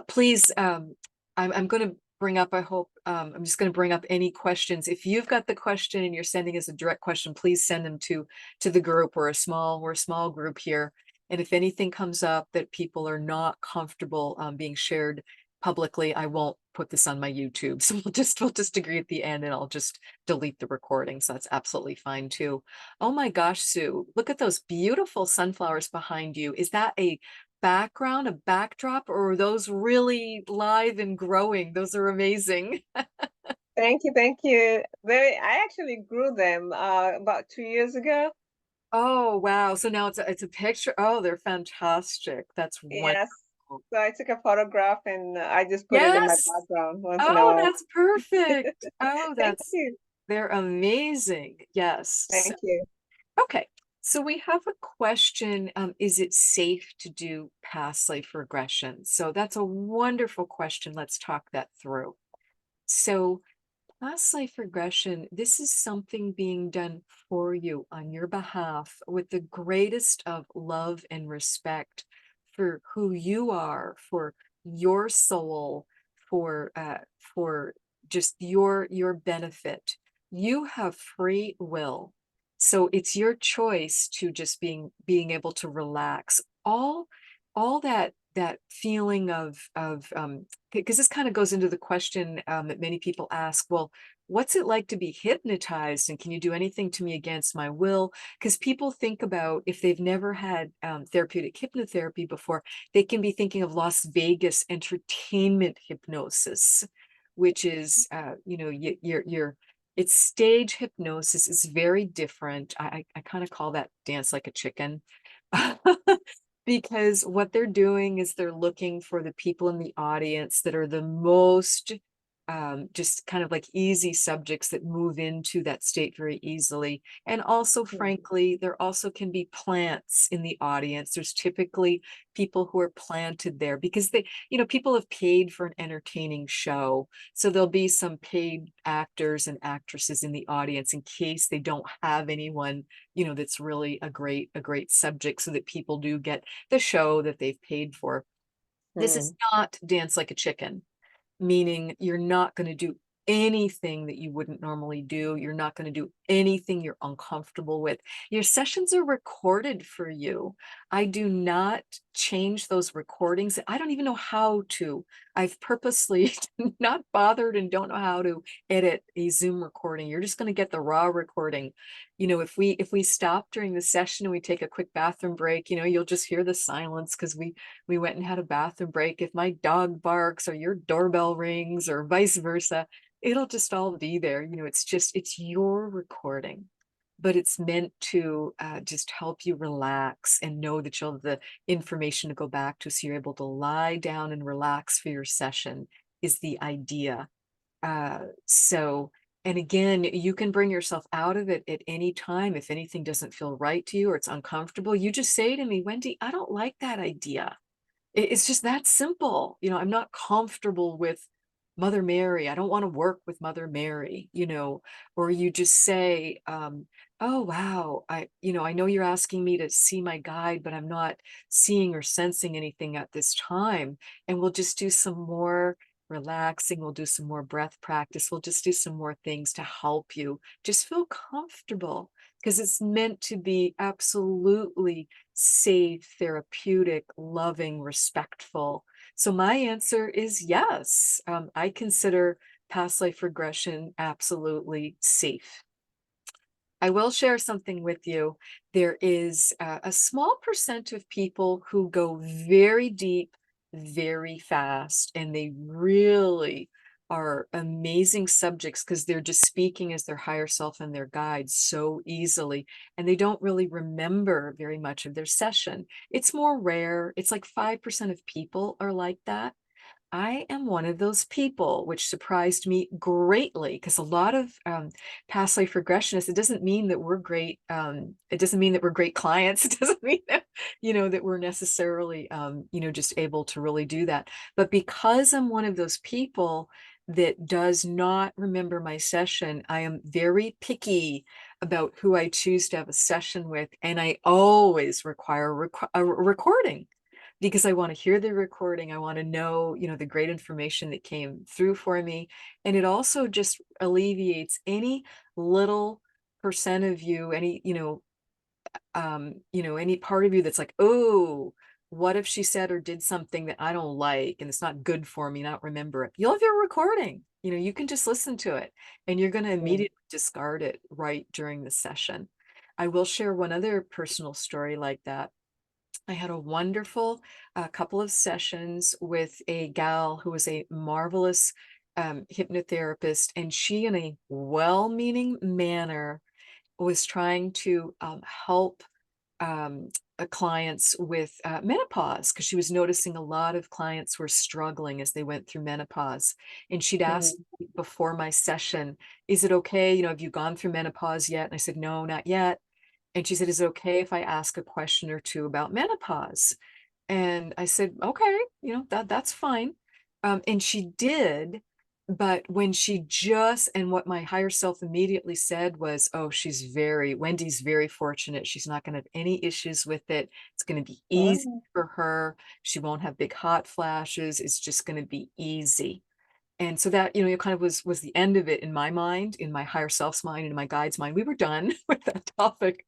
please, I'm going to bring up, I hope, I'm just going to bring up any questions. If you've got the question and you're sending us a direct question, please send them to the group. We're a small group here. And if anything comes up that people are not comfortable being shared publicly, I won't put this on my YouTube. So we'll just agree at the end and I'll just delete the recording. So that's absolutely fine too. Oh my gosh, Sue, look at those beautiful sunflowers behind you. Is that a background, a backdrop, or are those really live and growing? Those are amazing. Thank you, thank you. I actually grew them about 2 years ago. Oh, wow. So now it's a picture. Oh, they're fantastic. That's wonderful. Yes. So I took a photograph and I just put it in my Yes. background once in a Oh, while. that's perfect. Oh, Thank you. they're amazing. Yes. So, Thank you. okay. So we have a question. Is it safe to do past life regression? So that's a wonderful question. Let's talk that through. So past life regression, this is something being done for you on your behalf with the greatest of love and respect for who you are, for your soul, for just your benefit. You have free will. So it's your choice to just being able to relax. All that feeling of because this kind of goes into the question that many people ask, well, what's it like to be hypnotized? And can you do anything to me against my will? Because people think about, if they've never had therapeutic hypnotherapy before, they can be thinking of Las Vegas entertainment hypnosis, which is, you're it's stage hypnosis. Is very different. I kind of call that dance like a chicken. Because what they're doing is they're looking for the people in the audience that are the most just kind of like easy subjects that move into that state very easily. And also, Mhm. frankly, there also can be plants in the audience. There's typically people who are planted there because people have paid for an entertaining show. So there'll be some paid actors and actresses in the audience in case they don't have anyone, that's really a great subject, so that people do get the show that they've paid for. This is Mm. not dance like a chicken, meaning you're not going to do anything that you wouldn't normally do. You're not going to do anything you're uncomfortable with. Your sessions are recorded for you. I do not change those recordings. I don't even know how to. I've purposely not bothered and don't know how to edit a Zoom recording. You're just going to get the raw recording. If we stop during the session and we take a quick bathroom break, you'll just hear the silence because we went and had a bathroom break. If my dog barks or your doorbell rings or vice versa, it'll just all be there. It's your recording, but it's meant to just help you relax and know that you'll have the information to go back to, so you're able to lie down and relax for your session is the idea. So, and again, you can bring yourself out of it at any time. If anything doesn't feel right to you or it's uncomfortable, you just say to me, Wendy, I don't like that idea. It's just that simple. I'm not comfortable with Mother Mary. I don't want to work with Mother Mary, or you just say, oh, wow, I know you're asking me to see my guide, but I'm not seeing or sensing anything at this time. And we'll just do some more relaxing. We'll do some more breath practice. We'll just do some more things to help you just feel comfortable, because it's meant to be absolutely safe, therapeutic, loving, respectful. So my answer is yes. I consider past life regression absolutely safe. I will share something with you. There is a small percent of people who go very deep, very fast, and they really are amazing subjects because they're just speaking as their higher self and their guide so easily, and they don't really remember very much of their session. It's more rare. It's like 5% of people are like that. I am one of those people, which surprised me greatly, because a lot of past life regressionists, it doesn't mean that we're great. It doesn't mean that we're great clients. It doesn't mean that, that we're necessarily, just able to really do that. But because I'm one of those people that does not remember my session, I am very picky about who I choose to have a session with. And I always require a recording, because I want to hear the recording. I want to know, the great information that came through for me. And it also just alleviates any little percent of you, any part of you that's like, oh, what if she said or did something that I don't like and it's not good for me, not remember it. You'll have your recording. You can just listen to it and you're going to Mm. immediately discard it right during the session. I will share one other personal story like that. I had a wonderful couple of sessions with a gal who was a marvelous hypnotherapist, and she, in a well-meaning manner, was trying to help um, clients with menopause, because she was noticing a lot of clients were struggling as they went through menopause. And she'd asked Mm. me before my session, is it okay? Have you gone through menopause yet? And I said, no, not yet. And she said, is it okay if I ask a question or two about menopause? And I said, okay, that's fine. And she did. But when and what my higher self immediately said was, oh, Wendy's very fortunate. She's not going to have any issues with it. It's going to be easy Oh. for her. She won't have big hot flashes. It's just going to be easy. And so that, it kind of was the end of it in my mind, in my higher self's mind, in my guide's mind. We were done with that topic.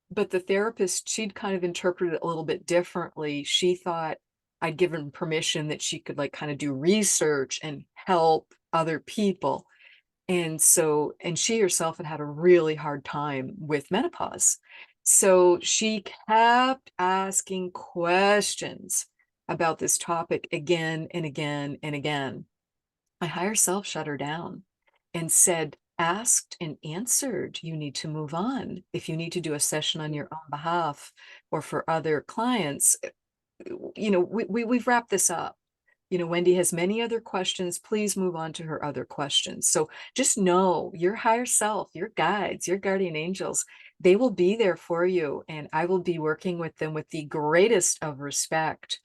But the therapist, she'd kind of interpreted it a little bit differently. She thought I'd given permission that she could like kind of do research and help other people. And she herself had had a really hard time with menopause. So she kept asking questions about this topic again and again and again. My higher self shut her down and said, asked and answered, you need to move on. If you need to do a session on your own behalf or for other clients, we've wrapped this up. Wendy has many other questions. Please move on to her other questions. So just know your higher self, your guides, your guardian angels, they will be there for you. And I will be working with them with the greatest of respect.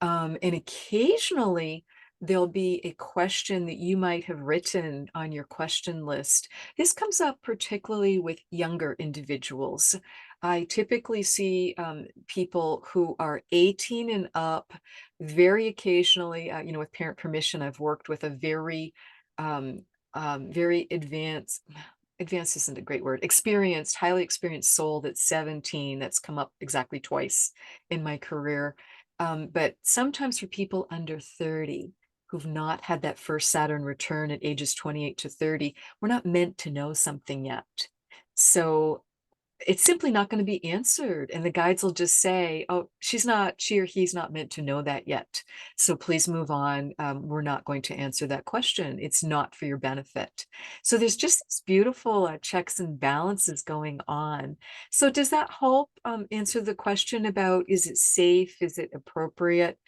And occasionally there'll be a question that you might have written on your question list. This comes up particularly with younger individuals. I typically see people who are 18 and up. Very occasionally, with parent permission, I've worked with a very very advanced isn't a great word, experienced, highly experienced soul that's 17, that's come up exactly twice in my career. But sometimes for people under 30 who've not had that first Saturn return at ages 28 to 30, we're not meant to know something yet. So it's simply not going to be answered. And the guides will just say, oh, she or he's not meant to know that yet. So please move on. We're not going to answer that question. It's not for your benefit. So there's just this beautiful checks and balances going on. So does that help answer the question about, is it safe? Is it appropriate?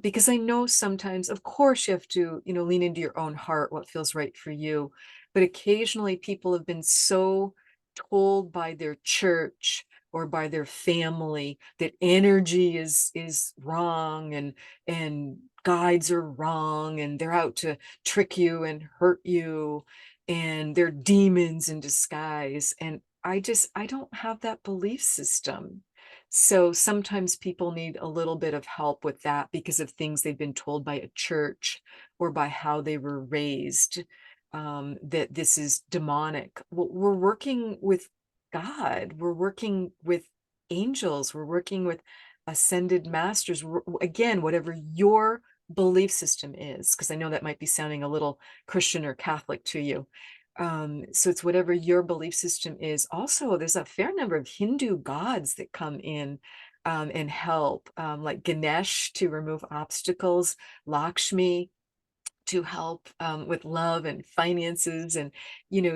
Because I know sometimes, of course, you have to, lean into your own heart, what feels right for you. But occasionally people have been so told by their church or by their family that energy is wrong, and guides are wrong, and they're out to trick you and hurt you, and they're demons in disguise. And I don't have that belief system. So sometimes people need a little bit of help with that because of things they've been told by a church or by how they were raised, that this is demonic. Well, we're working with God, we're working with angels, we're working with ascended masters. Again, whatever your belief system is, because I know that might be sounding a little Christian or Catholic to you. So it's whatever your belief system is. Also, there's a fair number of Hindu gods that come in and help, like Ganesh to remove obstacles, Lakshmi to help with love and finances. And,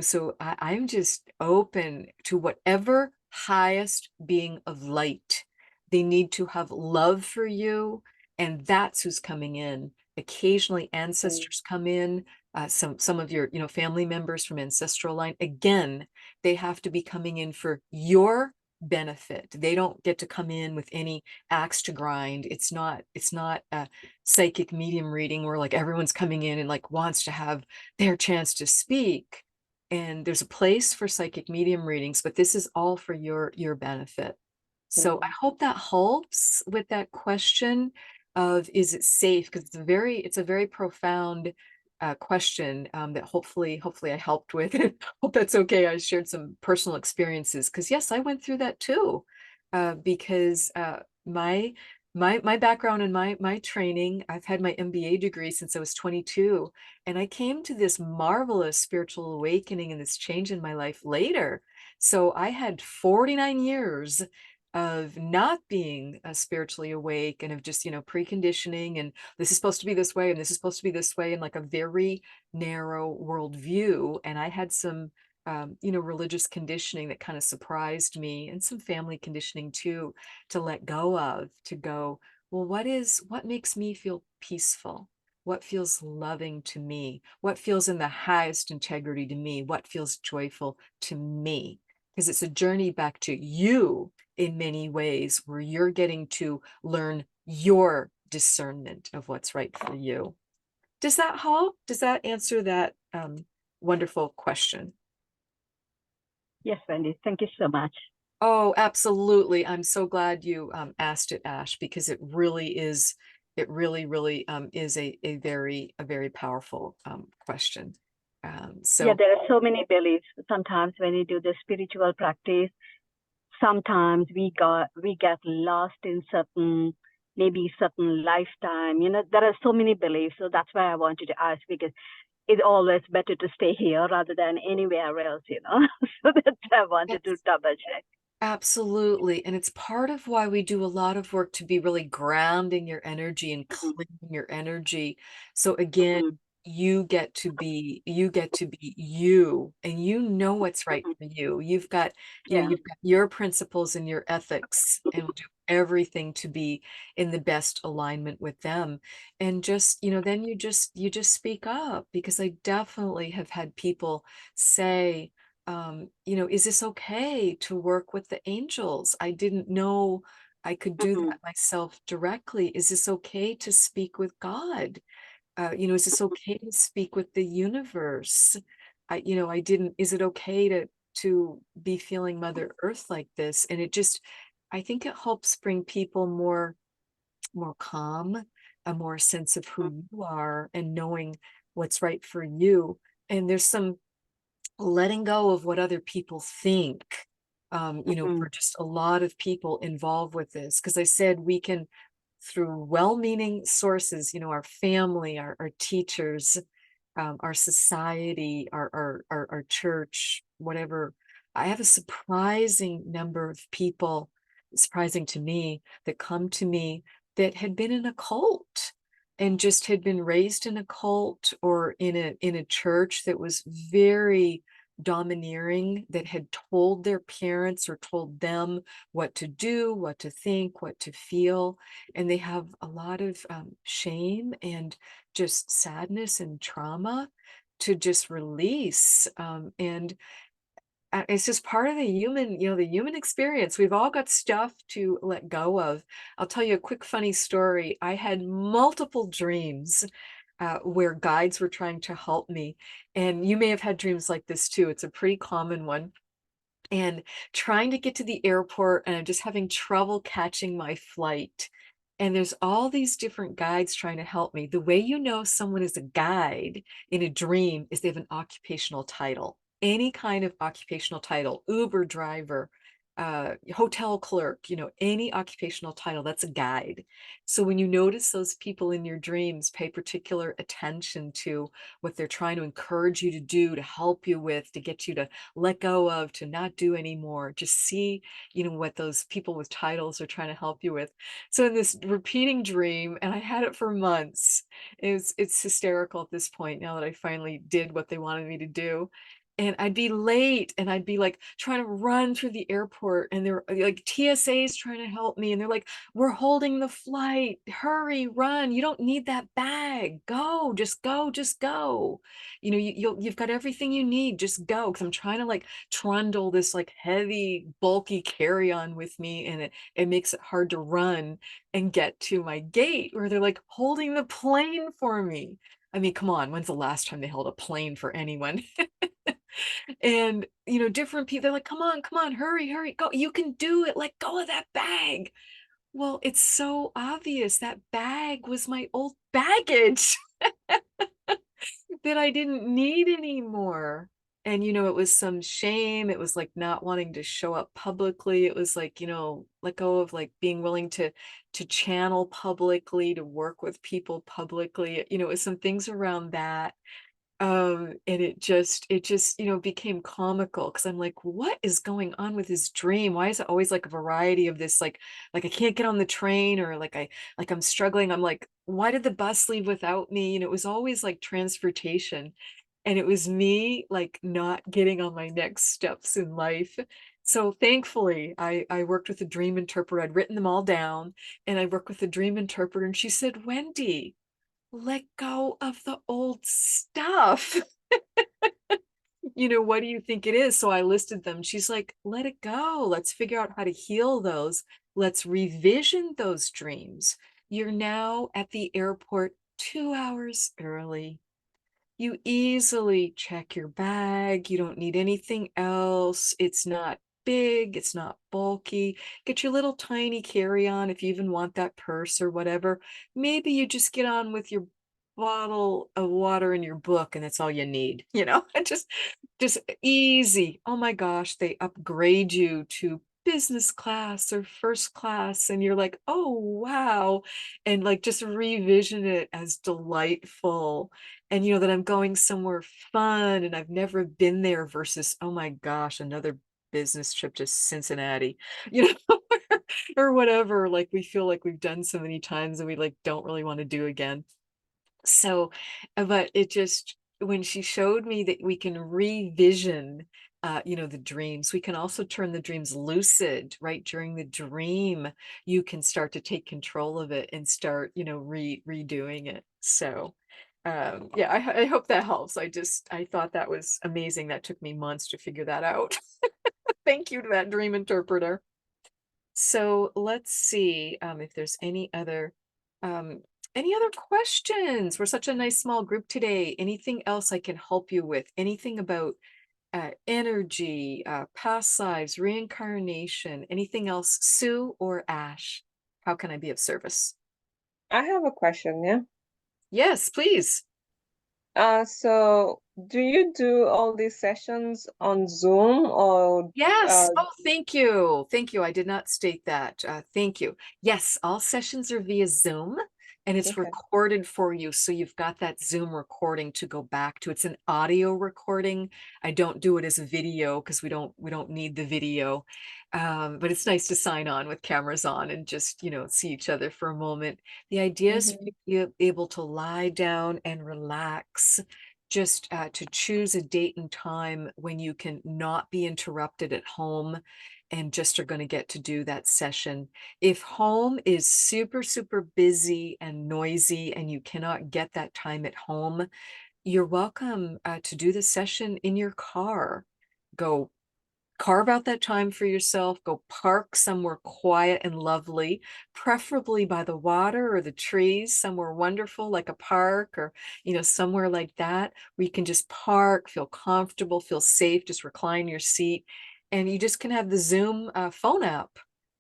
so I'm just open to whatever highest being of light. They need to have love for you, and that's who's coming in. Occasionally, Mm, ancestors come in, some of your, family members from ancestral line. Again, they have to be coming in for your benefit. They don't get to come in with any axe to grind. It's not a psychic medium reading where like everyone's coming in and like wants to have their chance to speak. And there's a place for psychic medium readings, but this is all for your benefit. So I mm, hope that helps with that question of, is it safe? Because it's a very profound question, that hopefully I helped with. Hope that's okay. I shared some personal experiences because yes, I went through that too. Because my background and my training, I've had my MBA degree since I was 22, and I came to this marvelous spiritual awakening and this change in my life later. So I had 49 years of not being spiritually awake, and of just, preconditioning, and this is supposed to be this way, and this is supposed to be this way, and like a very narrow worldview. And I had some religious conditioning that kind of surprised me, and some family conditioning too, to let go of, to go, well, what makes me feel peaceful? What feels loving to me? What feels in the highest integrity to me? What feels joyful to me? Because it's a journey back to you in many ways, where you're getting to learn your discernment of what's right for you. Does that help? Does that answer that wonderful question? Yes, Wendy, thank you so much. Oh, absolutely. I'm so glad you asked it, Ash, because it really is a very powerful question. Yeah, So there are so many beliefs. Sometimes when you do the spiritual practice, sometimes we get lost in maybe certain lifetime. There are so many beliefs. So that's why I wanted to ask, because it's always better to stay here rather than anywhere else. So that's why I wanted to yes, double check. absolutely. And it's part of why we do a lot of work to be really grounding your energy and Mhm, cleaning your energy. So again, mhm, you get to be you, and you know what's right mhm. for you. You've got, Yeah. you've got your principles and your ethics, and will do everything to be in the best alignment with them. And just, then you just speak up, because I definitely have had people say, is this okay to work with the angels? I didn't know I could do Mhm, that myself directly. Is this okay to speak with God? Is this okay to speak with the universe? I didn't, is it okay to be feeling Mother Earth like this? And I think it helps bring people more calm, a more sense of who mhm, you are, and knowing what's right for you. and there's some letting go of what other people think, Mhm. for just a lot of people involved with this. Because I said we can, through well-meaning sources, our family, our teachers, our society, our church, whatever. I have a surprising number of people, surprising to me, that come to me that had been in a cult and just had been raised in a cult or in a church that was very domineering, that had told their parents or told them what to do, what to think, what to feel. And they have a lot of shame and just sadness and trauma to just release. And it's just part of the human experience. We've all got stuff to let go of. I'll tell you a quick funny story. I had multiple dreams where guides were trying to help me. And you may have had dreams like this too. It's a pretty common one. And trying to get to the airport, and I'm just having trouble catching my flight. And there's all these different guides trying to help me. The way you know someone is a guide in a dream is they have an occupational title, any kind of occupational title, Uber driver, hotel clerk, any occupational title, that's a guide. So when you notice those people in your dreams, pay particular attention to what they're trying to encourage you to do, to help you with, to get you to let go of, to not do anymore. Just see, what those people with titles are trying to help you with. So in this repeating dream, and I had it for months, it's hysterical at this point now that I finally did what they wanted me to do. And I'd be late and I'd be like trying to run through the airport, and they're like TSA's trying to help me, and they're like, we're holding the flight, hurry, run, you don't need that bag, go, just go, just go. You've got everything you need, just go. Because I'm trying to like trundle this like heavy bulky carry-on with me, and it makes it hard to run and get to my gate where they're like holding the plane for me. I mean, come on, when's the last time they held a plane for anyone? And different people, they're like, come on, hurry, hurry, go, you can do it, let go of that bag. Well, it's so obvious that bag was my old baggage that I didn't need anymore. And it was some shame. It was like not wanting to show up publicly. It was like, let go of like being willing to channel publicly, to work with people publicly. It was some things around that. And it just became comical, because I'm like, what is going on with his dream? Why is it always like a variety of this, like I can't get on the train, or like I'm struggling. I'm like, why did the bus leave without me? It was always like transportation, and it was me like not getting on my next steps in life. So thankfully I worked with a dream interpreter. I'd written them all down, and I worked with a dream interpreter, and she said, Wendy, let go of the old stuff. What do you think it is? So I listed them. She's like, let it go. Let's figure out how to heal those. Let's revision those dreams. You're now at the airport 2 hours early. You easily check your bag. You don't need anything else. It's not big, it's not bulky. Get your little tiny carry-on if you even want that purse or whatever. Maybe you just get on with your bottle of water and your book, and that's all you need, just easy. Oh my gosh, they upgrade you to business class or first class, and you're like, oh wow. And like just revision it as delightful, and that I'm going somewhere fun and I've never been there, versus, oh my gosh, another business trip to Cincinnati, you know, or whatever, like we feel like we've done so many times and we like don't really want to do again. So, but it just, when she showed me that we can revision, the dreams, we can also turn the dreams lucid, right? During the dream, you can start to take control of it and start, redoing it. So, yeah, I hope that helps. I thought that was amazing. That took me months to figure that out. Thank you to that dream interpreter. So let's see if there's um, any other questions. We're such a nice small group today. Anything else I can help you with? Anything about energy, past lives, reincarnation, anything else? Sue or Ash? How can I be of service? I have a question, yeah. Yes, please. So do you do all these sessions on Zoom or Yes. Oh, thank you. Thank you. I did not state that. Thank you. Yes, all sessions are via Zoom and it's okay. recorded for you. So you've got that Zoom recording to go back to. It's an audio recording. I don't do it as a video because we don't need the video. But it's nice to sign on with cameras on and just, see each other for a moment. The idea is for Mm-hmm. you to be able to lie down and relax, just to choose a date and time when you can not be interrupted at home and just are going to get to do that session. If home is super, super busy and noisy and you cannot get that time at home, you're welcome to do the session in your car. Go carve out that time for yourself, go park somewhere quiet and lovely, preferably by the water or the trees, somewhere wonderful like a park or, somewhere like that where you can just park, feel comfortable, feel safe, just recline your seat. And you just can have the Zoom phone app.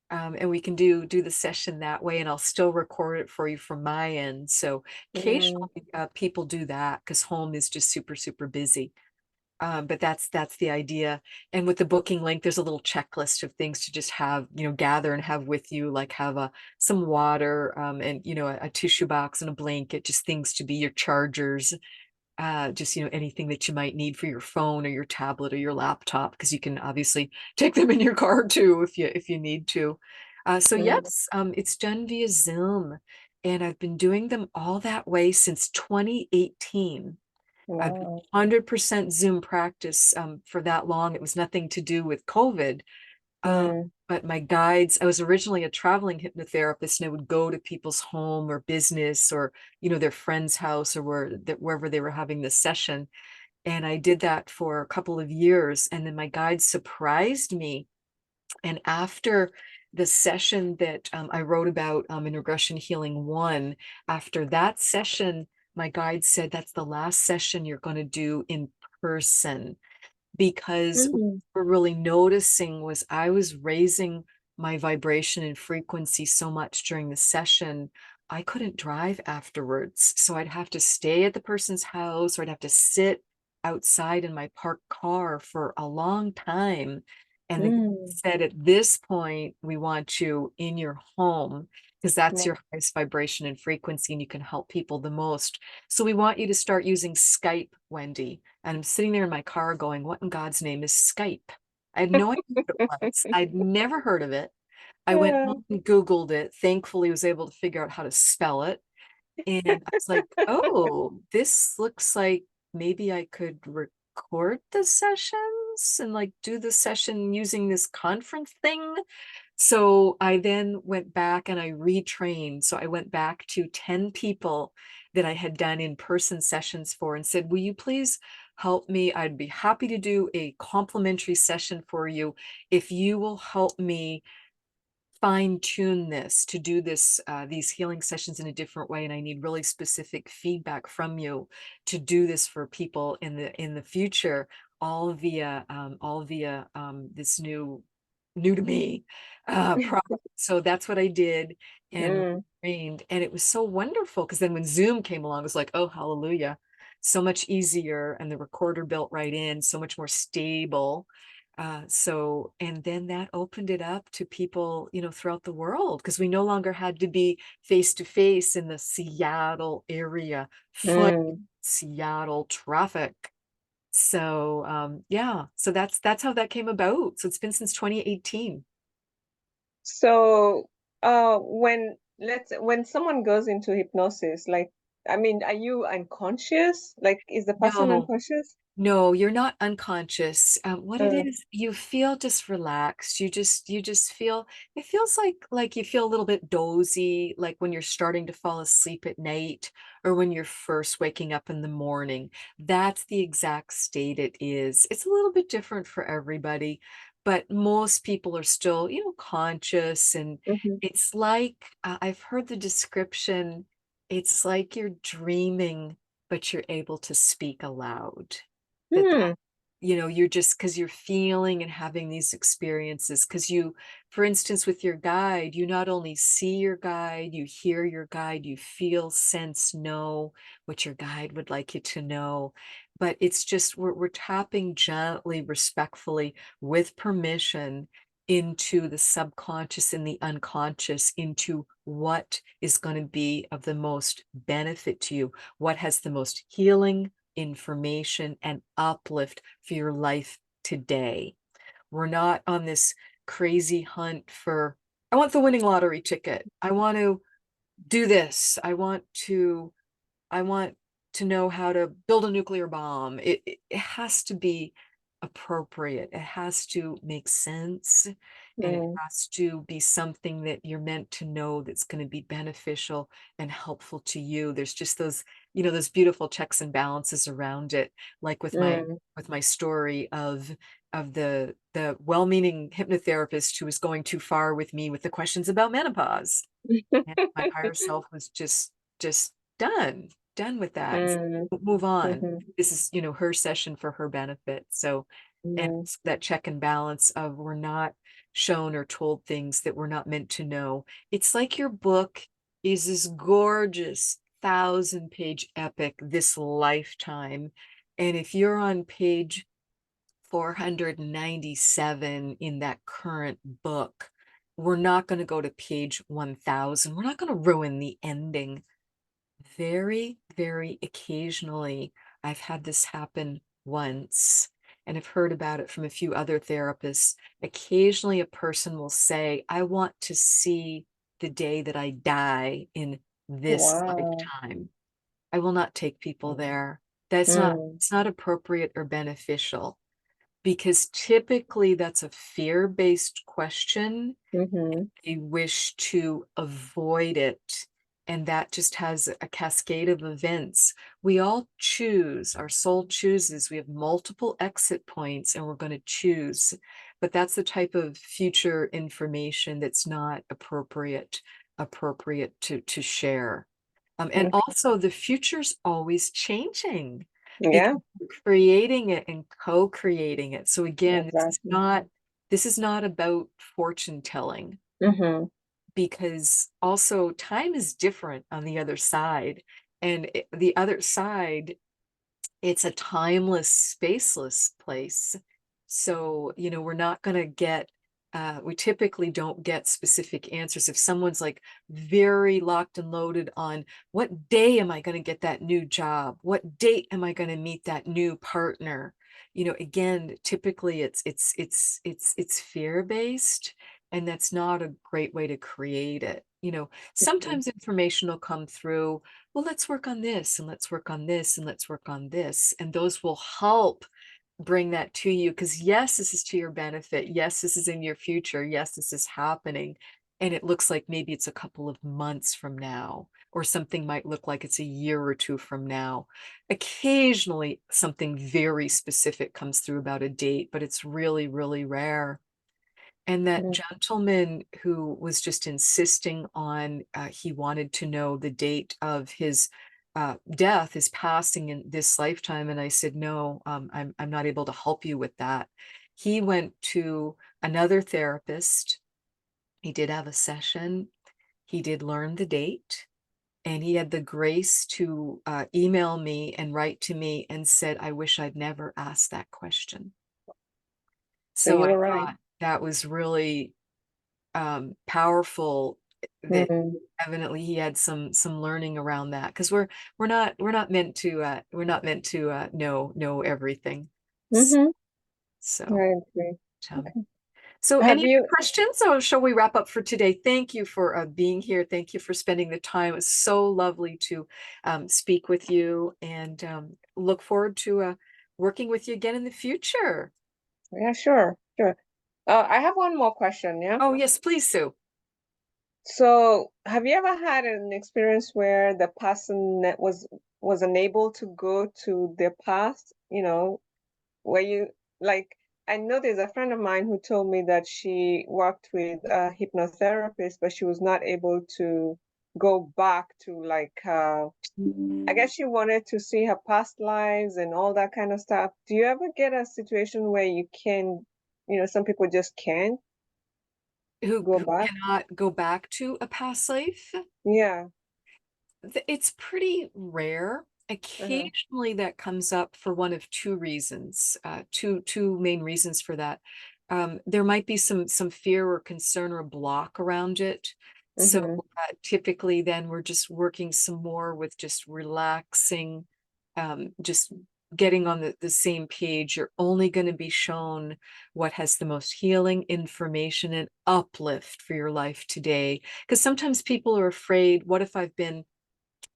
And we can do the session that way, and I'll still record it for you from my end. So Mm, occasionally people do that because home is just super, super busy. But that's the idea. And with the booking link, there's a little checklist of things to just have, gather and have with you, like have some water, and a tissue box and a blanket, just things to be your chargers, just anything that you might need for your phone or your tablet or your laptop, because you can obviously take them in your car too if you need to. So mm. yes, it's done via Zoom, and I've been doing them all that way since 2018. I've been Wow. 100% Zoom practice for that long. It was nothing to do with COVID. Mm, But my guides, I was originally a traveling hypnotherapist, and I would go to people's home or business or, their friend's house or wherever they were having this session. And I did that for a couple of years. And then my guides surprised me. And after the session that I wrote about in Regression Healing 1, after that session, my guide said that's the last session you're going to do in person, because what mm, we're really noticing was I was raising my vibration and frequency so much during the session, I couldn't drive afterwards. So I'd have to stay at the person's house, or I'd have to sit outside in my parked car for a long time. And the guy mm. said, at this point, we want you in your home because that's Wow. your highest vibration and frequency, and you can help people the most. So we want you to start using Skype, Wendy. And I'm sitting there in my car going, what in God's name is Skype? I had no idea what it was. I'd never heard of it. I went Yeah. home and Googled it. Thankfully, was able to figure out how to spell it. And I was like, oh, this looks like maybe I could record the sessions and like do the session using this conference thing. So I then went back and I retrained. So I went back to 10 people that I had done in-person sessions for and said, will you please help me? I'd be happy to do a complimentary session for you if you will help me fine tune this to do this these healing sessions in a different way, and I need really specific feedback from you to do this for people in the future, all via this new to me product. So that's what I did and Mm, trained, and it was so wonderful because then when Zoom came along, it was like, oh, hallelujah, so much easier, and the recorder built right in, so much more stable. So, and then that opened it up to people, throughout the world, because we no longer had to be face to face in the Seattle area, mm. Seattle traffic. So, yeah, so that's how that came about. So it's been since 2018. So, when someone goes into hypnosis, like, I mean, are you unconscious? Like, is the person No, unconscious? no, you're not unconscious. What it Uh, is, you feel just relaxed. You just feel, it feels like you feel a little bit dozy, like when you're starting to fall asleep at night or when you're first waking up in the morning. That's the exact state it is. It's a little bit different for everybody, but most people are still, conscious. And mhm. it's like, I've heard the description, it's like you're dreaming, but you're able to speak aloud. that Hmm. you're just because you're feeling and having these experiences. Because for instance, with your guide, you not only see your guide, you hear your guide, you feel, sense, know what your guide would like you to know. But it's just we're tapping gently, respectfully, with permission into the subconscious and the unconscious, into what is going to be of the most benefit to you, what has the most healing information and uplift for your life today. We're not on this crazy hunt for, I want the winning lottery ticket. I want to do this. I want to know how to build a nuclear bomb. It has to be appropriate. It has to make sense. And it Mm. has to be something that you're meant to know that's going to be beneficial and helpful to you. There's just those beautiful checks and balances around it, like with Mm. my story of the well-meaning hypnotherapist who was going too far with me with the questions about menopause. And my higher self was just done with that. Mm. Move on. Mhm. This is, her session for her benefit. So, and Mm. it's that check and balance of we're not shown or told things that we're not meant to know. It's like your book is this gorgeous 1,000-page epic this lifetime. And if you're on page 497 in that current book, we're not going to go to page 1,000. We're not going to ruin the ending. Very, very occasionally, I've had this happen once, and I've heard about it from a few other therapists. Occasionally, a person will say, I want to see the day that I die in this Wow. lifetime. I will not take people there. That's not, Mm. it's not appropriate or beneficial, because typically that's a fear-based question. Mhm. They wish to avoid it. And that just has a cascade of events. We all choose, our soul chooses. We have multiple exit points and we're going to choose. But that's the type of future information that's not appropriate to share. And Mm. also the future's always changing Yeah, because we're creating it and co-creating it. So again, exactly. this is not about fortune telling, Mhm. because also time is different on the other side. And the other side, it's a timeless, spaceless place. So, we're not going to get, we typically don't get specific answers. If someone's like very locked and loaded on what day am I going to get that new job? What date am I going to meet that new partner? Again, typically it's fear-based, and that's not a great way to create it. Mhm. Sometimes information will come through, well, let's work on this and let's work on this and let's work on this. And those will help bring that to you, because yes, this is to your benefit. Yes, this is in your future. Yes, this is happening. And it looks like maybe it's a couple of months from now, or something might look like it's a year or two from now. Occasionally, something very specific comes through about a date, but it's really, really rare. And that Mm. gentleman who was just insisting on, he wanted to know the date of his death, his passing in this lifetime. And I said, no, I'm not able to help you with that. He went to another therapist. He did have a session. He did learn the date. And he had the grace to email me and write to me and said, I wish I'd never asked that question. So So you I were right. thought that was really powerful, that Mm. evidently he had some learning around that, because we're not meant to know everything. Mhm. So I agree. um, Okay. so Have any you? other questions, or shall we wrap up for today? Thank you for being here. Thank you for spending the time. It was so lovely to speak with you, and look forward to working with you again in the future. Yeah, sure, sure. I have one more question, yeah? Oh yes, please, Sue. So, have you ever had an experience where the person that was unable to go to their past, where you like I know there's a friend of mine who told me that she worked with a hypnotherapist, but she was not able to go back to like I guess she wanted to see her past lives and all that kind of stuff. Do you ever get a situation where you can, some people just can't go Who back? cannot go back to a past life? Yeah. It's pretty rare. Uh-huh. Occasionally that comes up for one of two reasons, two main reasons for that. There might be some fear or concern or block around it. So Mm-hmm. typically then we're just working some more with just relaxing, just getting on the same page. You're only going to be shown what has the most healing information and uplift for your life today. Because sometimes people are afraid, what if I've been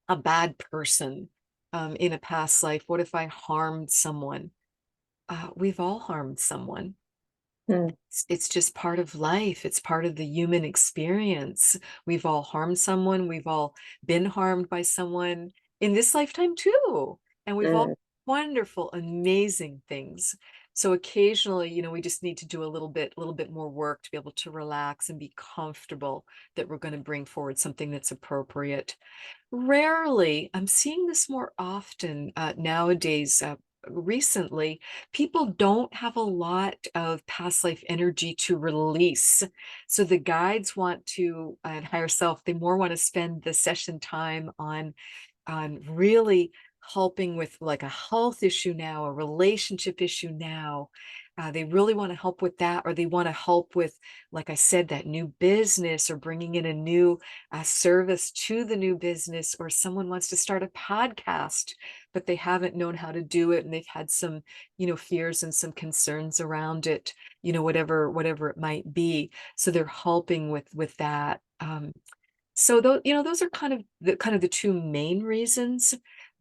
a bad person in a past life? What if I harmed someone? We've all harmed someone. Hmm. It's just part of life. It's part of the human experience. We've all harmed someone. We've all been harmed by someone in this lifetime too. And we've all Mm. wonderful, amazing things. So occasionally, we just need to do a little bit more work to be able to relax and be comfortable that we're going to bring forward something that's appropriate. Rarely, I'm seeing this more often nowadays. Recently, people don't have a lot of past life energy to release. So the guides want to, and higher self, they more want to spend the session time on really helping with like a health issue now, a relationship issue now. They really want to help with that, or they want to help with, like I said, that new business, or bringing in a new service to the new business, or someone wants to start a podcast, but they haven't known how to do it, and they've had some, fears and some concerns around it, whatever it might be. So they're helping with that. So those are kind of the two main reasons.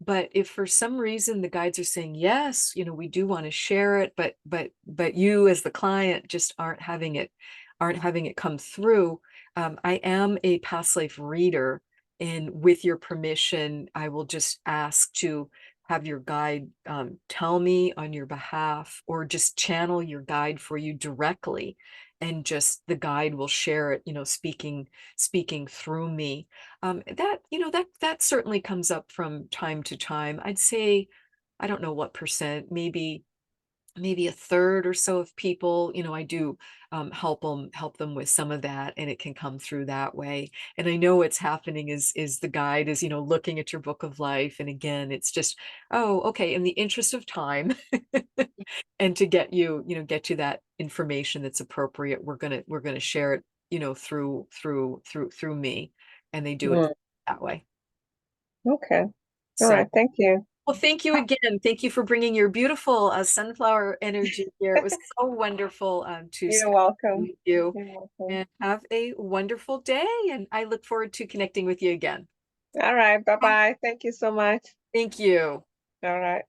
But if for some reason the guides are saying, yes, we do want to share it, but you as the client just aren't having it come through. I am a past life reader, and with your permission, I will just ask to have your guide tell me on your behalf, or just channel your guide for you directly, and just the guide will share it, speaking through me. That certainly comes up from time to time. I'd say, I don't know what percent, maybe a third or so of people, I do help them with some of that, and it can come through that way. And I know what's happening is the guide is, looking at your book of life, and again, it's just, oh, okay, in the interest of time, and to get you that information that's appropriate, we're gonna share it, through me, and they do it Mm. that way. Okay. All So, right. Thank you. well, thank you again. Thank you for bringing your beautiful sunflower energy here. It was so wonderful to You're spend welcome. with you, You're welcome. and have a wonderful day. And I look forward to connecting with you again. All right. Bye-bye. Thank you so much. Thank you. All right.